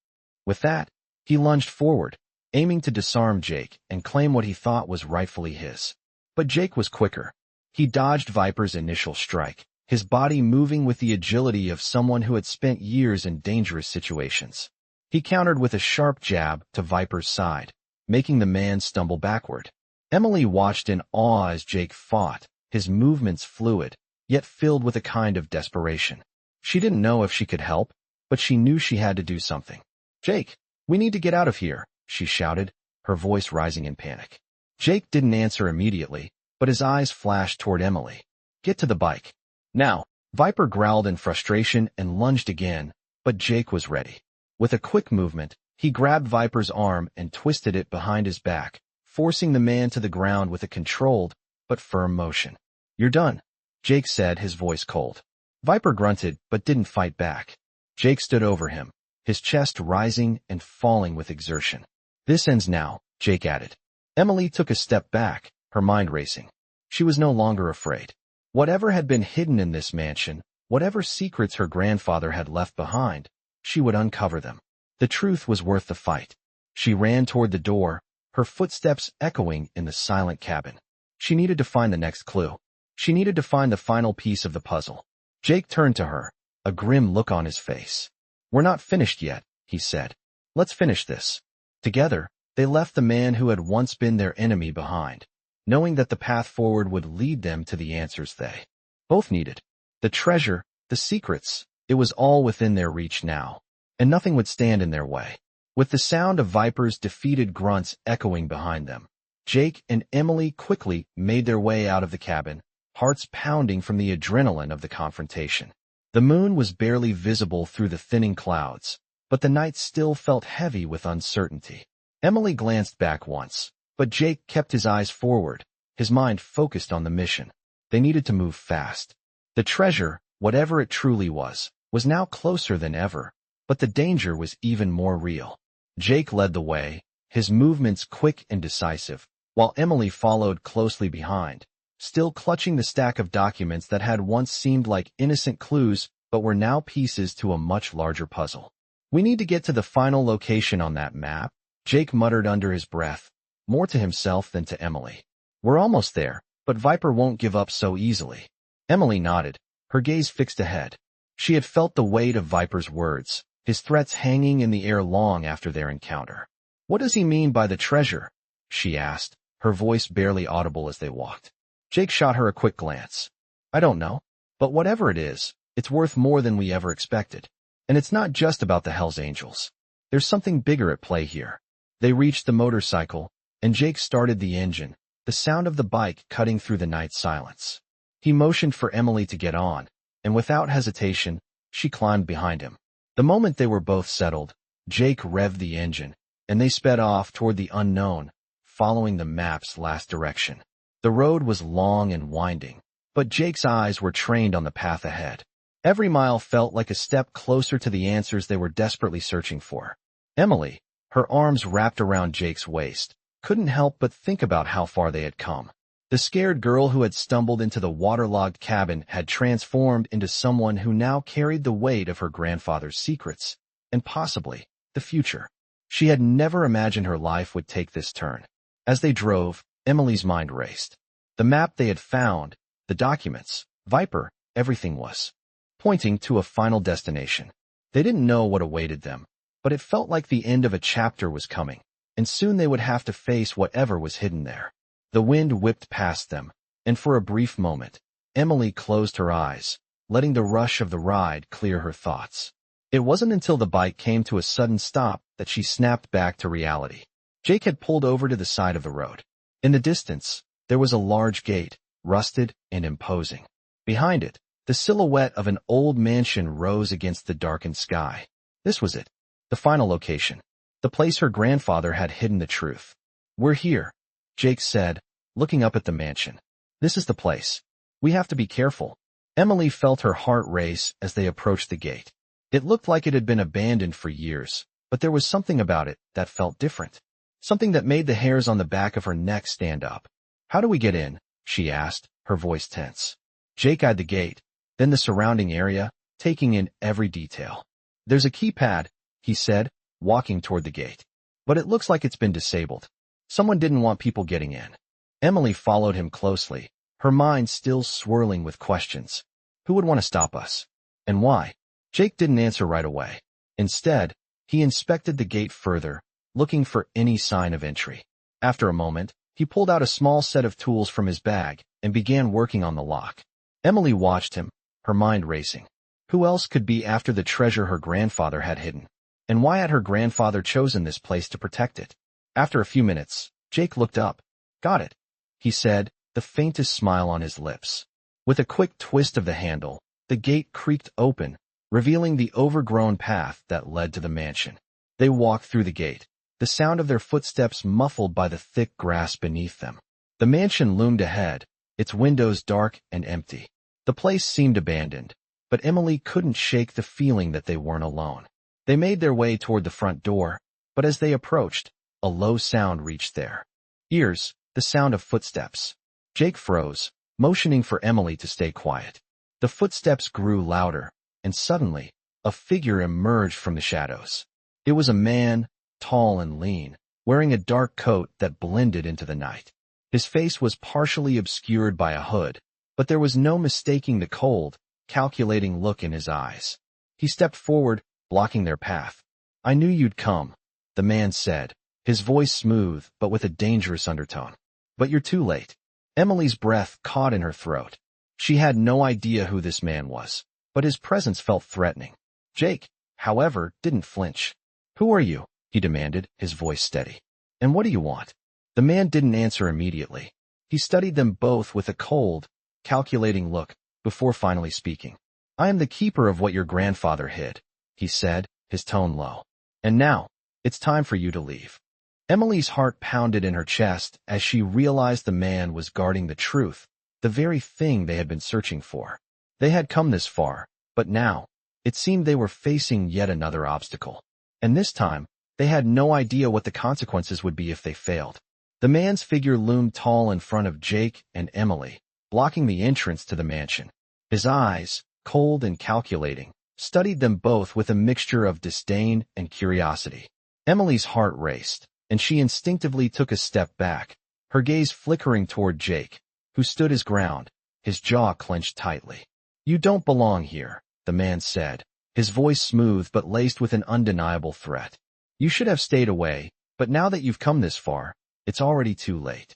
With that, he lunged forward, aiming to disarm Jake and claim what he thought was rightfully his. But Jake was quicker. He dodged Viper's initial strike, his body moving with the agility of someone who had spent years in dangerous situations. He countered with a sharp jab to Viper's side, making the man stumble backward. Emily watched in awe as Jake fought, his movements fluid, yet filled with a kind of desperation. She didn't know if she could help, but she knew she had to do something. "Jake, we need to get out of here," she shouted, her voice rising in panic. Jake didn't answer immediately, but his eyes flashed toward Emily. "Get to the bike. Now." Viper growled in frustration and lunged again, but Jake was ready. With a quick movement, he grabbed Viper's arm and twisted it behind his back, forcing the man to the ground with a controlled but firm motion. "You're done," Jake said, his voice cold. Viper grunted but didn't fight back. Jake stood over him, his chest rising and falling with exertion. "This ends now," Jake added. Emily took a step back, her mind racing. She was no longer afraid. Whatever had been hidden in this mansion, whatever secrets her grandfather had left behind, she would uncover them. The truth was worth the fight. She ran toward the door, her footsteps echoing in the silent cabin. She needed to find the next clue. She needed to find the final piece of the puzzle. Jake turned to her, a grim look on his face. "We're not finished yet," he said. "Let's finish this." Together, they left the man who had once been their enemy behind, knowing that the path forward would lead them to the answers they both needed. The treasure, the secrets, it was all within their reach now, and nothing would stand in their way. With the sound of Viper's defeated grunts echoing behind them, Jake and Emily quickly made their way out of the cabin, hearts pounding from the adrenaline of the confrontation. The moon was barely visible through the thinning clouds, but the night still felt heavy with uncertainty. Emily glanced back once, but Jake kept his eyes forward, his mind focused on the mission. They needed to move fast. The treasure, whatever it truly was now closer than ever, but the danger was even more real. Jake led the way, his movements quick and decisive, while Emily followed closely behind, still clutching the stack of documents that had once seemed like innocent clues but were now pieces to a much larger puzzle. "We need to get to the final location on that map," Jake muttered under his breath, more to himself than to Emily. "We're almost there, but Viper won't give up so easily." Emily nodded, her gaze fixed ahead. She had felt the weight of Viper's words, his threats hanging in the air long after their encounter. "What does he mean by the treasure?" she asked, her voice barely audible as they walked. Jake shot her a quick glance. "I don't know, but whatever it is, it's worth more than we ever expected. And it's not just about the Hells Angels. There's something bigger at play here." They reached the motorcycle, and Jake started the engine, the sound of the bike cutting through the night silence. He motioned for Emily to get on, and without hesitation, she climbed behind him. The moment they were both settled, Jake revved the engine, and they sped off toward the unknown, following the map's last direction. The road was long and winding, but Jake's eyes were trained on the path ahead. Every mile felt like a step closer to the answers they were desperately searching for. Emily, her arms wrapped around Jake's waist, couldn't help but think about how far they had come. The scared girl who had stumbled into the waterlogged cabin had transformed into someone who now carried the weight of her grandfather's secrets, and possibly the future. She had never imagined her life would take this turn. As they drove, Emily's mind raced. The map they had found, the documents, Viper, everything was pointing to a final destination. They didn't know what awaited them, but it felt like the end of a chapter was coming, and soon they would have to face whatever was hidden there. The wind whipped past them, and for a brief moment, Emily closed her eyes, letting the rush of the ride clear her thoughts. It wasn't until the bike came to a sudden stop that she snapped back to reality. Jake had pulled over to the side of the road. In the distance, there was a large gate, rusted and imposing. Behind it, the silhouette of an old mansion rose against the darkened sky. This was it, the final location, the place her grandfather had hidden the truth. "We're here," Jake said, looking up at the mansion. "This is the place. We have to be careful." Emily felt her heart race as they approached the gate. It looked like it had been abandoned for years, but there was something about it that felt different. Something that made the hairs on the back of her neck stand up. "How do we get in?" she asked, her voice tense. Jake eyed the gate, then the surrounding area, taking in every detail. "There's a keypad," he said, walking toward the gate. "But it looks like it's been disabled. Someone didn't want people getting in." Emily followed him closely, her mind still swirling with questions. Who would want to stop us? And why? Jake didn't answer right away. Instead, he inspected the gate further, looking for any sign of entry. After a moment, he pulled out a small set of tools from his bag and began working on the lock. Emily watched him, her mind racing. Who else could be after the treasure her grandfather had hidden? And why had her grandfather chosen this place to protect it? After a few minutes, Jake looked up. "Got it," he said, the faintest smile on his lips. With a quick twist of the handle, the gate creaked open, revealing the overgrown path that led to the mansion. They walked through the gate, the sound of their footsteps muffled by the thick grass beneath them. The mansion loomed ahead, its windows dark and empty. The place seemed abandoned, but Emily couldn't shake the feeling that they weren't alone. They made their way toward the front door, but as they approached, a low sound reached their ears, the sound of footsteps. Jake froze, motioning for Emily to stay quiet. The footsteps grew louder, and suddenly, a figure emerged from the shadows. It was a man, tall and lean, wearing a dark coat that blended into the night. His face was partially obscured by a hood, but there was no mistaking the cold, calculating look in his eyes. He stepped forward, blocking their path. "I knew you'd come," the man said, his voice smooth but with a dangerous undertone. "But you're too late." Emily's breath caught in her throat. She had no idea who this man was, but his presence felt threatening. Jake, however, didn't flinch. "Who are you?" he demanded, his voice steady. "And what do you want?" The man didn't answer immediately. He studied them both with a cold, calculating look before finally speaking. "I am the keeper of what your grandfather hid," he said, his tone low. "And now, it's time for you to leave." Emily's heart pounded in her chest as she realized the man was guarding the truth, the very thing they had been searching for. They had come this far, but now, it seemed they were facing yet another obstacle. And this time, they had no idea what the consequences would be if they failed. The man's figure loomed tall in front of Jake and Emily, blocking the entrance to the mansion. His eyes, cold and calculating, studied them both with a mixture of disdain and curiosity. Emily's heart raced, and she instinctively took a step back, her gaze flickering toward Jake, who stood his ground, his jaw clenched tightly. "You don't belong here," the man said, his voice smooth but laced with an undeniable threat. "You should have stayed away, but now that you've come this far, it's already too late."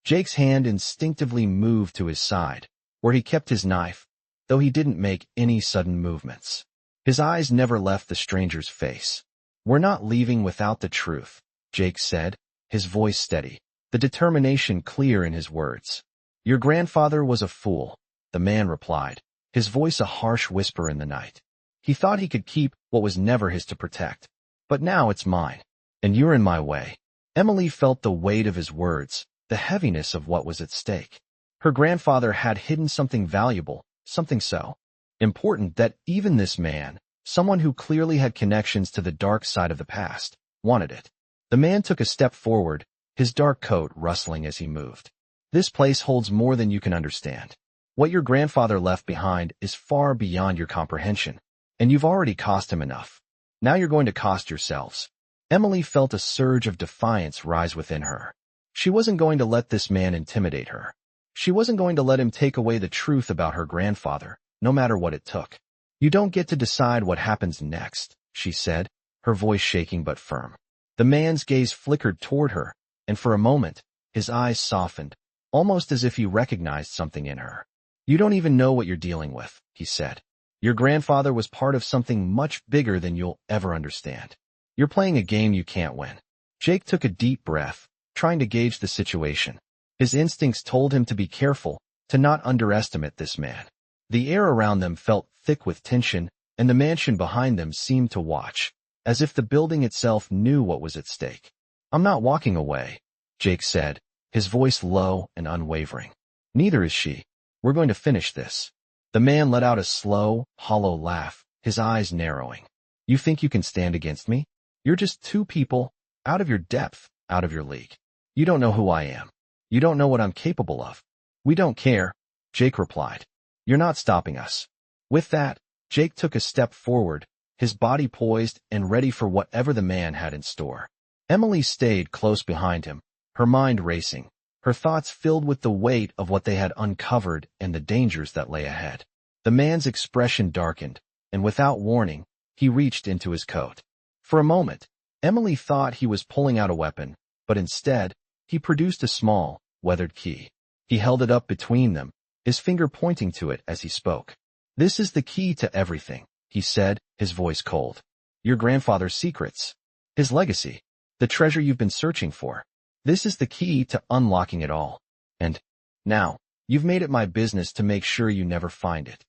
Jake's hand instinctively moved to his side, where he kept his knife, though he didn't make any sudden movements. His eyes never left the stranger's face. "We're not leaving without the truth," Jake said, his voice steady, the determination clear in his words. "Your grandfather was a fool," the man replied, his voice a harsh whisper in the night. "He thought he could keep what was never his to protect. But now it's mine. And you're in my way. Emily felt the weight of his words, the heaviness of what was at stake. Her grandfather had hidden something valuable, something so important that even this man, someone who clearly had connections to the dark side of the past, wanted it. The man took a step forward, his dark coat rustling as he moved. This place holds more than you can understand. What your grandfather left behind is far beyond your comprehension, and you've already cost him enough. Now you're going to cost yourselves. Emily felt a surge of defiance rise within her. She wasn't going to let this man intimidate her. She wasn't going to let him take away the truth about her grandfather, no matter what it took. You don't get to decide what happens next, she said, her voice shaking but firm. The man's gaze flickered toward her, and for a moment, his eyes softened, almost as if he recognized something in her. You don't even know what you're dealing with, he said. Your grandfather was part of something much bigger than you'll ever understand. You're playing a game you can't win. Jake took a deep breath, trying to gauge the situation. His instincts told him to be careful, to not underestimate this man. The air around them felt thick with tension, and the mansion behind them seemed to watch, as if the building itself knew what was at stake. I'm not walking away, Jake said, his voice low and unwavering. Neither is she. We're going to finish this. The man let out a slow, hollow laugh, his eyes narrowing. You think you can stand against me? You're just two people, out of your depth, out of your league. You don't know who I am. You don't know what I'm capable of. We don't care, Jake replied. You're not stopping us. With that, Jake took a step forward, his body poised and ready for whatever the man had in store. Emily stayed close behind him, her mind racing, her thoughts filled with the weight of what they had uncovered and the dangers that lay ahead. The man's expression darkened, and without warning, he reached into his coat. For a moment, Emily thought he was pulling out a weapon, but instead, he produced a small, weathered key. He held it up between them, his finger pointing to it as he spoke. This is the key to everything, he said, his voice cold. Your grandfather's secrets. His legacy. The treasure you've been searching for. This is the key to unlocking it all. And now, you've made it my business to make sure you never find it.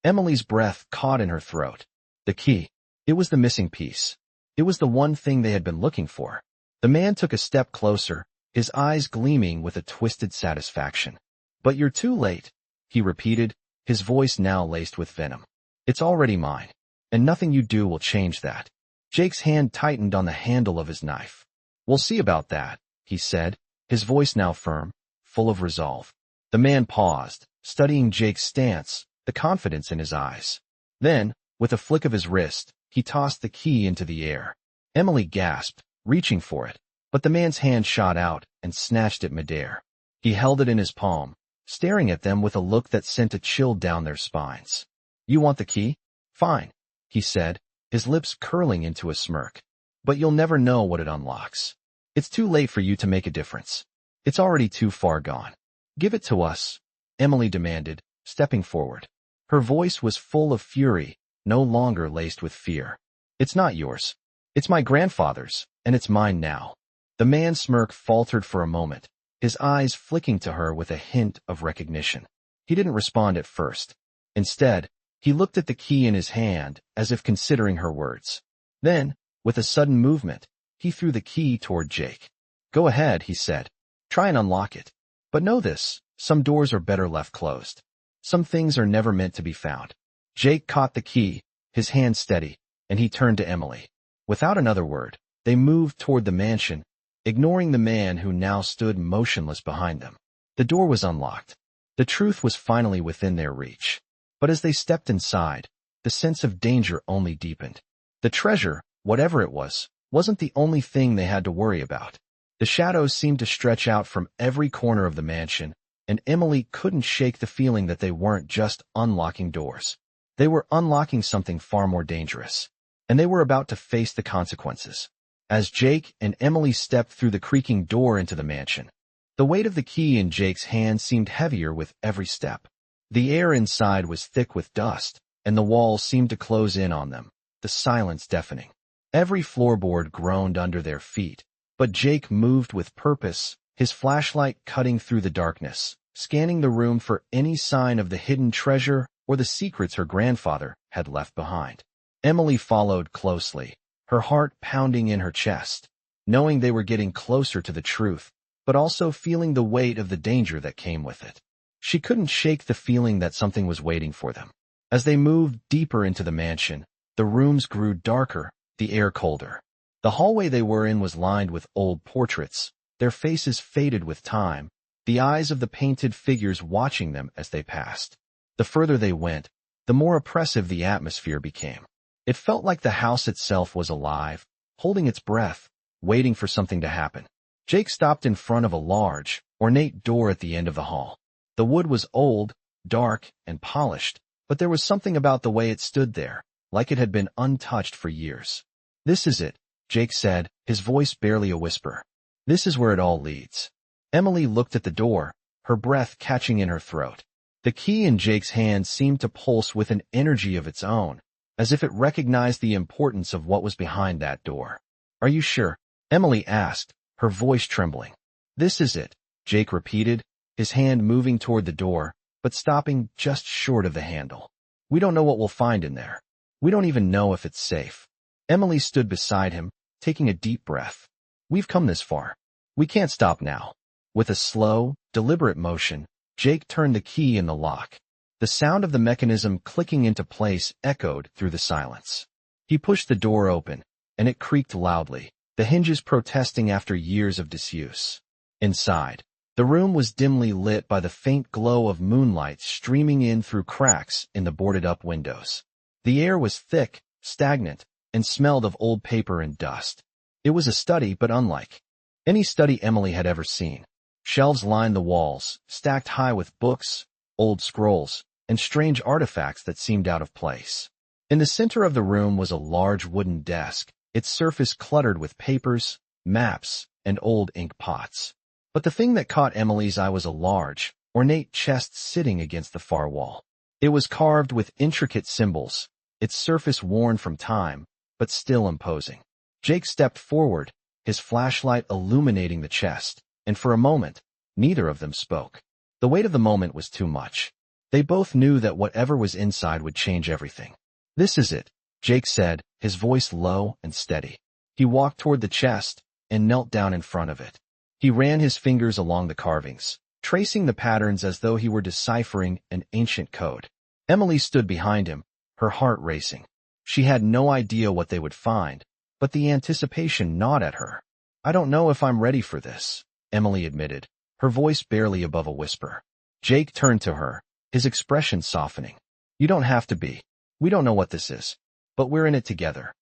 Emily's breath caught in her throat. The key. It was the missing piece. It was the one thing they had been looking for. The man took a step closer, his eyes gleaming with a twisted satisfaction. But you're too late, he repeated, his voice now laced with venom. It's already mine, and nothing you do will change that. Jake's hand tightened on the handle of his knife. We'll see about that, he said, his voice now firm, full of resolve. The man paused, studying Jake's stance, the confidence in his eyes. Then, with a flick of his wrist, he tossed the key into the air. Emily gasped, reaching for it, but the man's hand shot out and snatched it midair. He held it in his palm, staring at them with a look that sent a chill down their spines. You want the key? Fine, he said, his lips curling into a smirk. But you'll never know what it unlocks. It's too late for you to make a difference. It's already too far gone. Give it to us, Emily demanded, stepping forward. Her voice was full of fury, no longer laced with fear. It's not yours. It's my grandfather's, and it's mine now. The man's smirk faltered for a moment, his eyes flicking to her with a hint of recognition. He didn't respond at first. Instead, he looked at the key in his hand, as if considering her words. Then, with a sudden movement, he threw the key toward Jake. Go ahead, he said. Try and unlock it. But know this, some doors are better left closed. Some things are never meant to be found. Jake caught the key, his hand steady, and he turned to Emily. Without another word, they moved toward the mansion, ignoring the man who now stood motionless behind them. The door was unlocked. The truth was finally within their reach. But as they stepped inside, the sense of danger only deepened. The treasure, whatever it was, wasn't the only thing they had to worry about. The shadows seemed to stretch out from every corner of the mansion, and Emily couldn't shake the feeling that they weren't just unlocking doors. They were unlocking something far more dangerous, and they were about to face the consequences. As Jake and Emily stepped through the creaking door into the mansion, the weight of the key in Jake's hand seemed heavier with every step. The air inside was thick with dust, and the walls seemed to close in on them, the silence deafening. Every floorboard groaned under their feet, but Jake moved with purpose, his flashlight cutting through the darkness, scanning the room for any sign of the hidden treasure or the secrets her grandfather had left behind. Emily followed closely, her heart pounding in her chest, knowing they were getting closer to the truth, but also feeling the weight of the danger that came with it. She couldn't shake the feeling that something was waiting for them. As they moved deeper into the mansion, the rooms grew darker, the air colder. The hallway they were in was lined with old portraits, their faces faded with time, the eyes of the painted figures watching them as they passed. The further they went, the more oppressive the atmosphere became. It felt like the house itself was alive, holding its breath, waiting for something to happen. Jake stopped in front of a large, ornate door at the end of the hall. The wood was old, dark, and polished, but there was something about the way it stood there, like it had been untouched for years. "This is it," Jake said, his voice barely a whisper. "This is where it all leads." Emily looked at the door, her breath catching in her throat. The key in Jake's hand seemed to pulse with an energy of its own, as if it recognized the importance of what was behind that door. "Are you sure?" Emily asked, her voice trembling. "This is it," Jake repeated, his hand moving toward the door, but stopping just short of the handle. "We don't know what we'll find in there. We don't even know if it's safe." Emily stood beside him, taking a deep breath. "We've come this far. We can't stop now." With a slow, deliberate motion, Jake turned the key in the lock. The sound of the mechanism clicking into place echoed through the silence. He pushed the door open, and it creaked loudly, the hinges protesting after years of disuse. Inside, the room was dimly lit by the faint glow of moonlight streaming in through cracks in the boarded-up windows. The air was thick, stagnant, and smelled of old paper and dust. It was a study, but unlike any study Emily had ever seen. Shelves lined the walls, stacked high with books, old scrolls, and strange artifacts that seemed out of place. In the center of the room was a large wooden desk, its surface cluttered with papers, maps, and old ink pots. But the thing that caught Emily's eye was a large, ornate chest sitting against the far wall. It was carved with intricate symbols, its surface worn from time, but still imposing. Jake stepped forward, his flashlight illuminating the chest, and for a moment, neither of them spoke. The weight of the moment was too much. They both knew that whatever was inside would change everything. "This is it," Jake said, his voice low and steady. He walked toward the chest and knelt down in front of it. He ran his fingers along the carvings, tracing the patterns as though he were deciphering an ancient code. Emily stood behind him, her heart racing. She had no idea what they would find, but the anticipation gnawed at her. "I don't know if I'm ready for this," Emily admitted, her voice barely above a whisper. Jake turned to her, his expression softening. "You don't have to be. We don't know what this is, but we're in it together."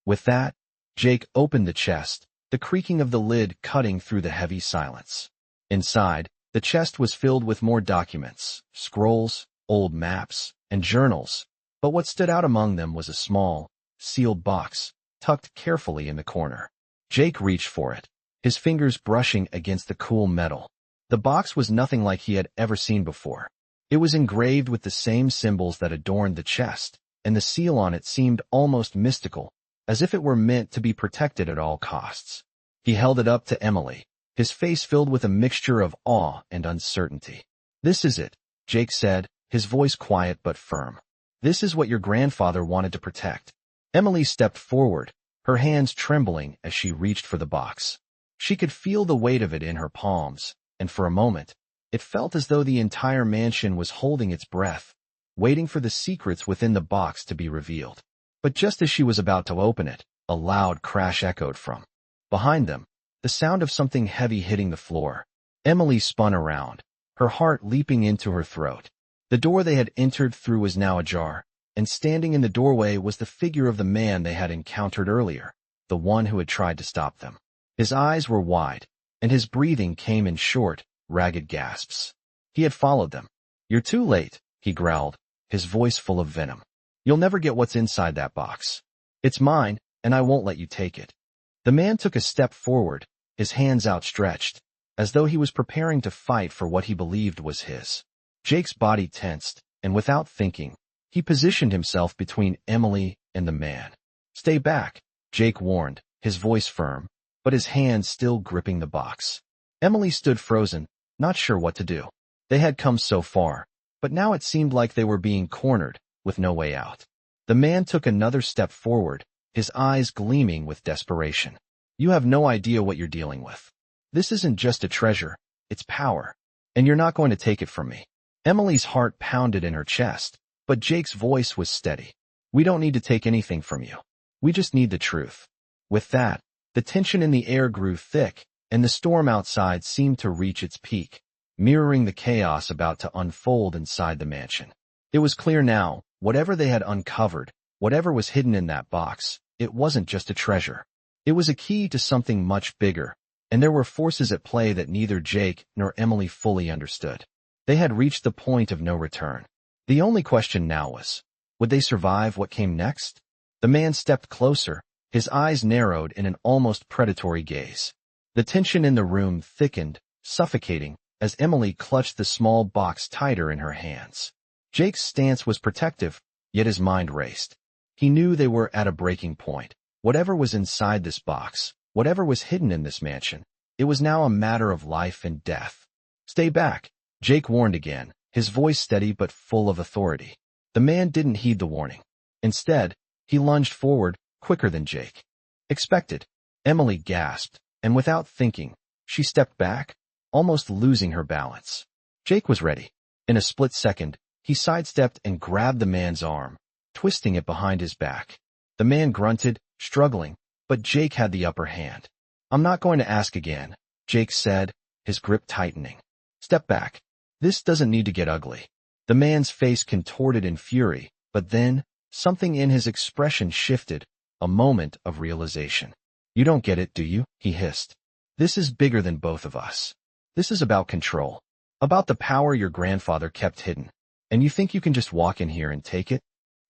With that, Jake opened the chest, the creaking of the lid cutting through the heavy silence. Inside, the chest was filled with more documents, scrolls, old maps, and journals, but what stood out among them was a small, sealed box, tucked carefully in the corner. Jake reached for it, his fingers brushing against the cool metal. The box was nothing like he had ever seen before. It was engraved with the same symbols that adorned the chest, and the seal on it seemed almost mystical, as if it were meant to be protected at all costs. He held it up to Emily, his face filled with a mixture of awe and uncertainty. "This is it," Jake said, his voice quiet but firm. "This is what your grandfather wanted to protect." Emily stepped forward, her hands trembling as she reached for the box. She could feel the weight of it in her palms, and for a moment, it felt as though the entire mansion was holding its breath, waiting for the secrets within the box to be revealed. But just as she was about to open it, a loud crash echoed from behind them, the sound of something heavy hitting the floor. Emily spun around, her heart leaping into her throat. The door they had entered through was now ajar, and standing in the doorway was the figure of the man they had encountered earlier, the one who had tried to stop them. His eyes were wide, and his breathing came in short, ragged gasps. He had followed them. "You're too late," he growled, his voice full of venom. "You'll never get what's inside that box. It's mine, and I won't let you take it." The man took a step forward, his hands outstretched, as though he was preparing to fight for what he believed was his. Jake's body tensed, and without thinking, he positioned himself between Emily and the man. "Stay back," Jake warned, his voice firm, but his hand still gripping the box. Emily stood frozen, not sure what to do. They had come so far, but now it seemed like they were being cornered, with no way out. The man took another step forward, his eyes gleaming with desperation. You have no idea what you're dealing with. This isn't just a treasure, it's power. And you're not going to take it from me. Emily's heart pounded in her chest, but Jake's voice was steady. We don't need to take anything from you. We just need the truth. With that, the tension in the air grew thick, and the storm outside seemed to reach its peak, mirroring the chaos about to unfold inside the mansion. It was clear now, whatever they had uncovered, whatever was hidden in that box, it wasn't just a treasure. It was a key to something much bigger, and there were forces at play that neither Jake nor Emily fully understood. They had reached the point of no return. The only question now was, would they survive what came next? The man stepped closer, his eyes narrowed in an almost predatory gaze. The tension in the room thickened, suffocating, as Emily clutched the small box tighter in her hands. Jake's stance was protective, yet his mind raced. He knew they were at a breaking point. Whatever was inside this box, whatever was hidden in this mansion, it was now a matter of life and death. Stay back, Jake warned again, his voice steady but full of authority. The man didn't heed the warning. Instead, he lunged forward, quicker than Jake expected. Emily gasped, and without thinking, she stepped back, almost losing her balance. Jake was ready. In a split second, he sidestepped and grabbed the man's arm, twisting it behind his back. The man grunted, struggling, but Jake had the upper hand. I'm not going to ask again, Jake said, his grip tightening. Step back. This doesn't need to get ugly. The man's face contorted in fury, but then, something in his expression shifted, a moment of realization. You don't get it, do you? He hissed. This is bigger than both of us. This is about control. About the power your grandfather kept hidden. And you think you can just walk in here and take it?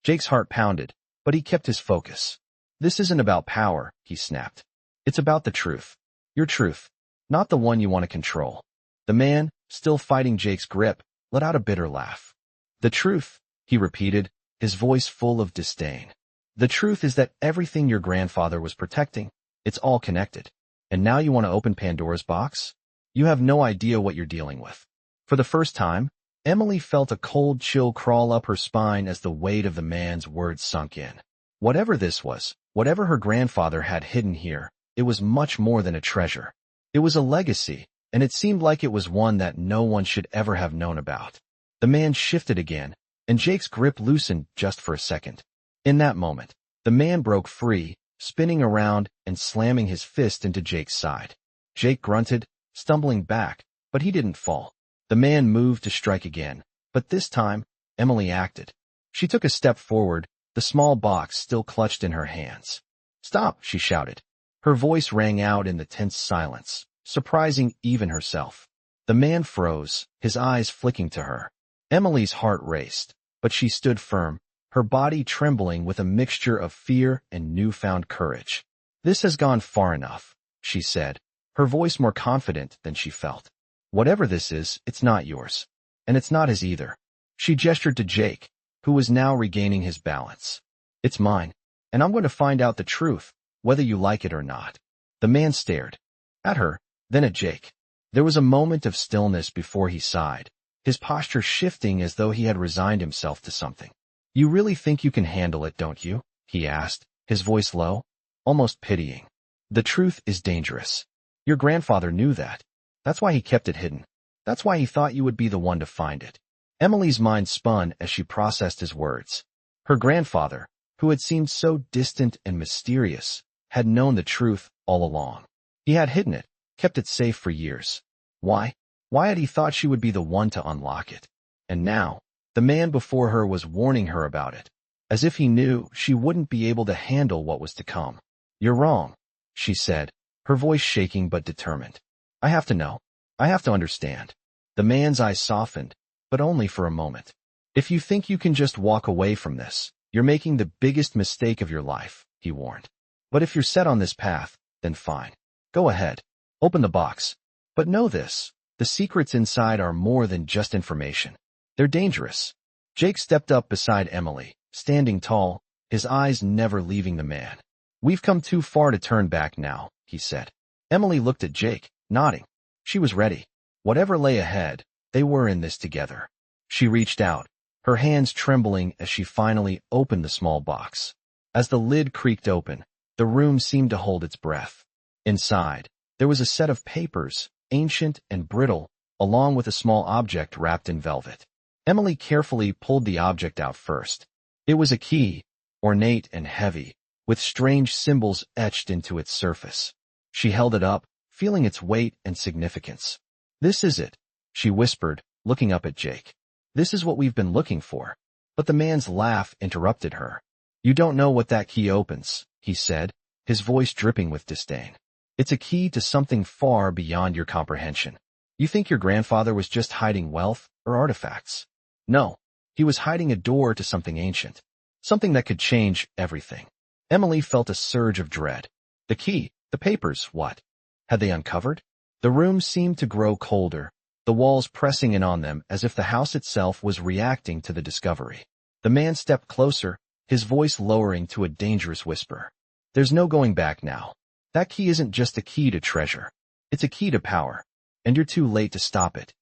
Jake's heart pounded, but he kept his focus. This isn't about power, he snapped. It's about the truth. Your truth. Not the one you want to control. The man, still fighting Jake's grip, let out a bitter laugh. The truth, he repeated, his voice full of disdain. The truth is that everything your grandfather was protecting, it's all connected. And now you want to open Pandora's box? You have no idea what you're dealing with. For the first time, Emily felt a cold chill crawl up her spine as the weight of the man's words sunk in. Whatever this was, whatever her grandfather had hidden here, it was much more than a treasure. It was a legacy, and it seemed like it was one that no one should ever have known about. The man shifted again, and Jake's grip loosened just for a second. In that moment, the man broke free, spinning around and slamming his fist into Jake's side. Jake grunted, stumbling back, but he didn't fall. The man moved to strike again, but this time, Emily acted. She took a step forward, the small box still clutched in her hands. Stop, she shouted. Her voice rang out in the tense silence, surprising even herself. The man froze, his eyes flicking to her. Emily's heart raced, but she stood firm, her body trembling with a mixture of fear and newfound courage. This has gone far enough, she said, her voice more confident than she felt. Whatever this is, it's not yours. And it's not his either. She gestured to Jake, who was now regaining his balance. It's mine, and I'm going to find out the truth, whether you like it or not. The man stared. At her, then at Jake. There was a moment of stillness before he sighed, his posture shifting as though he had resigned himself to something. You really think you can handle it, don't you? He asked, his voice low, almost pitying. The truth is dangerous. Your grandfather knew that. That's why he kept it hidden. That's why he thought you would be the one to find it. Emily's mind spun as she processed his words. Her grandfather, who had seemed so distant and mysterious, had known the truth all along. He had hidden it, kept it safe for years. Why? Why had he thought she would be the one to unlock it? And now, the man before her was warning her about it, as if he knew she wouldn't be able to handle what was to come. You're wrong, she said, her voice shaking but determined. I have to know. I have to understand. The man's eyes softened, but only for a moment. If you think you can just walk away from this, you're making the biggest mistake of your life, he warned. But if you're set on this path, then fine. Go ahead. Open the box. But know this, the secrets inside are more than just information. They're dangerous. Jake stepped up beside Emily, standing tall, his eyes never leaving the man. We've come too far to turn back now, he said. Emily looked at Jake, nodding. She was ready. Whatever lay ahead, they were in this together. She reached out, her hands trembling as she finally opened the small box. As the lid creaked open, the room seemed to hold its breath. Inside, there was a set of papers, ancient and brittle, along with a small object wrapped in velvet. Emily carefully pulled the object out first. It was a key, ornate and heavy, with strange symbols etched into its surface. She held it up, feeling its weight and significance. "This is it," she whispered, looking up at Jake. "This is what we've been looking for." But the man's laugh interrupted her. "You don't know what that key opens," he said, his voice dripping with disdain. "It's a key to something far beyond your comprehension. You think your grandfather was just hiding wealth or artifacts? No, he was hiding a door to something ancient, something that could change everything." Emily felt a surge of dread. The key, the papers, what? Had they uncovered? The room seemed to grow colder, the walls pressing in on them as if the house itself was reacting to the discovery. The man stepped closer, his voice lowering to a dangerous whisper. "There's no going back now. That key isn't just a key to treasure. It's a key to power, and you're too late to stop it."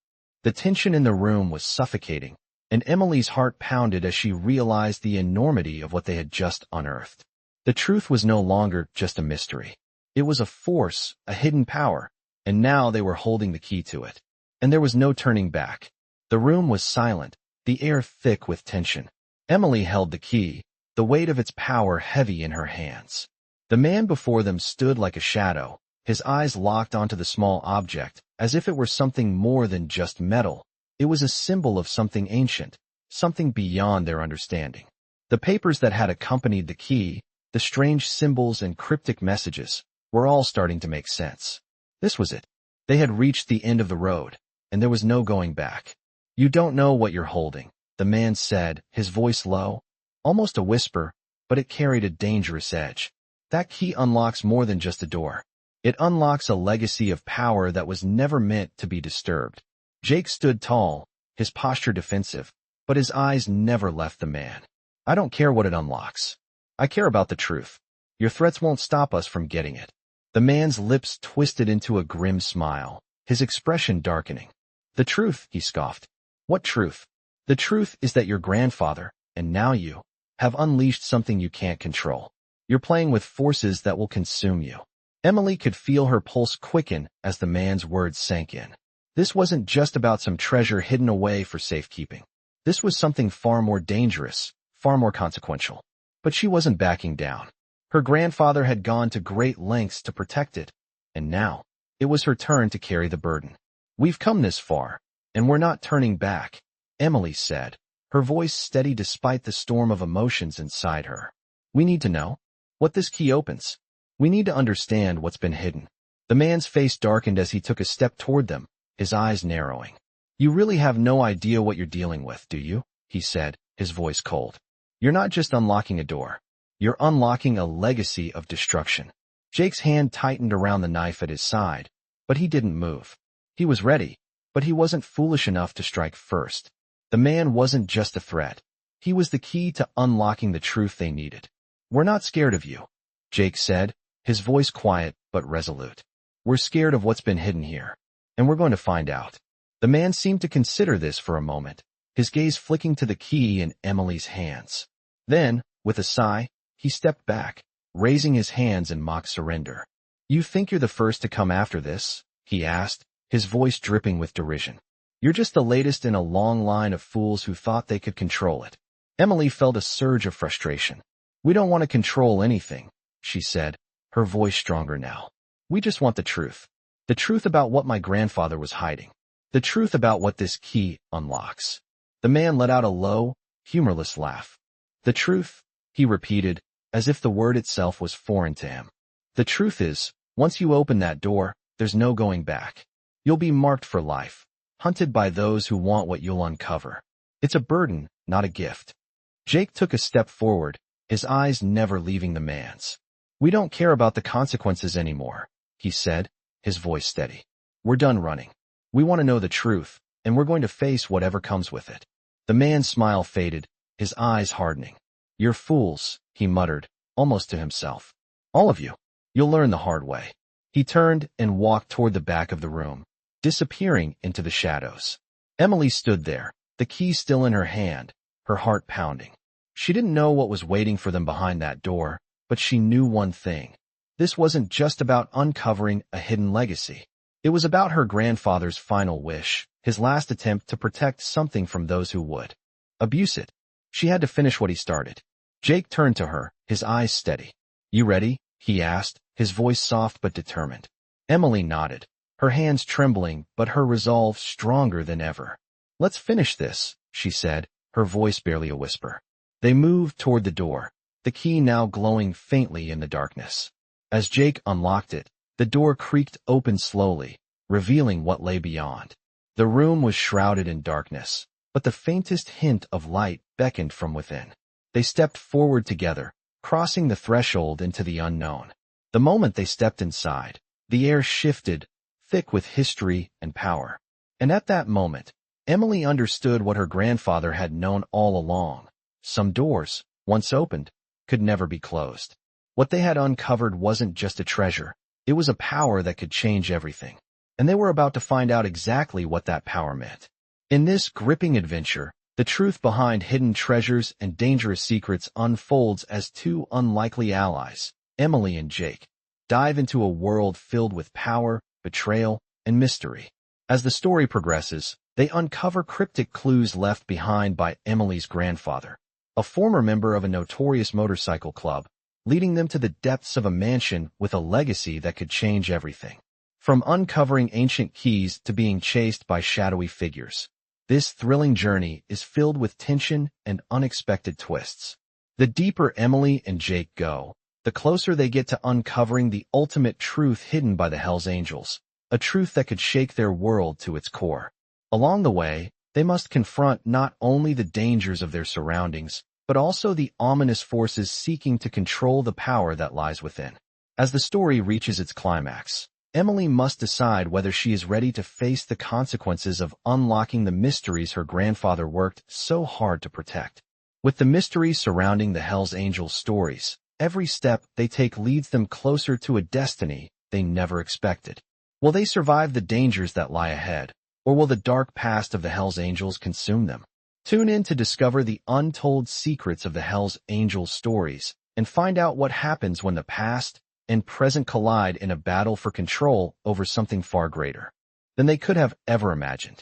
The tension in the room was suffocating, and Emily's heart pounded as she realized the enormity of what they had just unearthed. The truth was no longer just a mystery. It was a force, a hidden power, and now they were holding the key to it. And there was no turning back. The room was silent, the air thick with tension. Emily held the key, the weight of its power heavy in her hands. The man before them stood like a shadow, his eyes locked onto the small object, as if it were something more than just metal. It was a symbol of something ancient, something beyond their understanding. The papers that had accompanied the key, the strange symbols and cryptic messages, were all starting to make sense. This was it. They had reached the end of the road, and there was no going back. "You don't know what you're holding," the man said, his voice low, almost a whisper, but it carried a dangerous edge. "That key unlocks more than just a door. It unlocks a legacy of power that was never meant to be disturbed." Jake stood tall, his posture defensive, but his eyes never left the man. "I don't care what it unlocks. I care about the truth. Your threats won't stop us from getting it." The man's lips twisted into a grim smile, his expression darkening. "The truth," he scoffed. "What truth?" "The truth is that your grandfather, and now you, have unleashed something you can't control. You're playing with forces that will consume you." Emily could feel her pulse quicken as the man's words sank in. This wasn't just about some treasure hidden away for safekeeping. This was something far more dangerous, far more consequential. But she wasn't backing down. Her grandfather had gone to great lengths to protect it, and now, it was her turn to carry the burden. "We've come this far, and we're not turning back," Emily said, her voice steady despite the storm of emotions inside her. "We need to know what this key opens. We need to understand what's been hidden." The man's face darkened as he took a step toward them, his eyes narrowing. "You really have no idea what you're dealing with, do you?" he said, his voice cold. "You're not just unlocking a door. You're unlocking a legacy of destruction." Jake's hand tightened around the knife at his side, but he didn't move. He was ready, but he wasn't foolish enough to strike first. The man wasn't just a threat. He was the key to unlocking the truth they needed. "We're not scared of you," Jake said, his voice quiet but resolute. "We're scared of what's been hidden here, and we're going to find out." The man seemed to consider this for a moment, his gaze flicking to the key in Emily's hands. Then, with a sigh, he stepped back, raising his hands in mock surrender. "You think you're the first to come after this?" he asked, his voice dripping with derision. "You're just the latest in a long line of fools who thought they could control it." Emily felt a surge of frustration. "We don't want to control anything," she said, her voice stronger now. "We just want the truth. The truth about what my grandfather was hiding. The truth about what this key unlocks." The man let out a low, humorless laugh. "The truth," he repeated, as if the word itself was foreign to him. "The truth is, once you open that door, there's no going back. You'll be marked for life, hunted by those who want what you'll uncover. It's a burden, not a gift." Jake took a step forward, his eyes never leaving the man's. "We don't care about the consequences anymore," he said, his voice steady. "We're done running. We want to know the truth, and we're going to face whatever comes with it." The man's smile faded, his eyes hardening. "You're fools," he muttered, almost to himself. "All of you. You'll learn the hard way." He turned and walked toward the back of the room, disappearing into the shadows. Emily stood there, the key still in her hand, her heart pounding. She didn't know what was waiting for them behind that door, but she knew one thing. This wasn't just about uncovering a hidden legacy. It was about her grandfather's final wish, his last attempt to protect something from those who would abuse it. She had to finish what he started. Jake turned to her, his eyes steady. "You ready?" he asked, his voice soft but determined. Emily nodded, her hands trembling but her resolve stronger than ever. "Let's finish this," she said, her voice barely a whisper. They moved toward the door, the key now glowing faintly in the darkness. As Jake unlocked it, the door creaked open slowly, revealing what lay beyond. The room was shrouded in darkness, but the faintest hint of light beckoned from within. They stepped forward together, crossing the threshold into the unknown. The moment they stepped inside, the air shifted, thick with history and power. And at that moment, Emily understood what her grandfather had known all along. Some doors, once opened, could never be closed. What they had uncovered wasn't just a treasure, it was a power that could change everything. And they were about to find out exactly what that power meant. In this gripping adventure, the truth behind hidden treasures and dangerous secrets unfolds as two unlikely allies, Emily and Jake, dive into a world filled with power, betrayal, and mystery. As the story progresses, they uncover cryptic clues left behind by Emily's grandfather, a former member of a notorious motorcycle club, leading them to the depths of a mansion with a legacy that could change everything. From uncovering ancient keys to being chased by shadowy figures, this thrilling journey is filled with tension and unexpected twists. The deeper Emily and Jake go, the closer they get to uncovering the ultimate truth hidden by the Hells Angels, a truth that could shake their world to its core. Along the way, they must confront not only the dangers of their surroundings, but also the ominous forces seeking to control the power that lies within. As the story reaches its climax, Emily must decide whether she is ready to face the consequences of unlocking the mysteries her grandfather worked so hard to protect. With the mysteries surrounding the Hells Angels stories, every step they take leads them closer to a destiny they never expected. Will they survive the dangers that lie ahead, or will the dark past of the Hells Angels consume them? Tune in to discover the untold secrets of the Hells Angels stories and find out what happens when the past and present collide in a battle for control over something far greater than they could have ever imagined.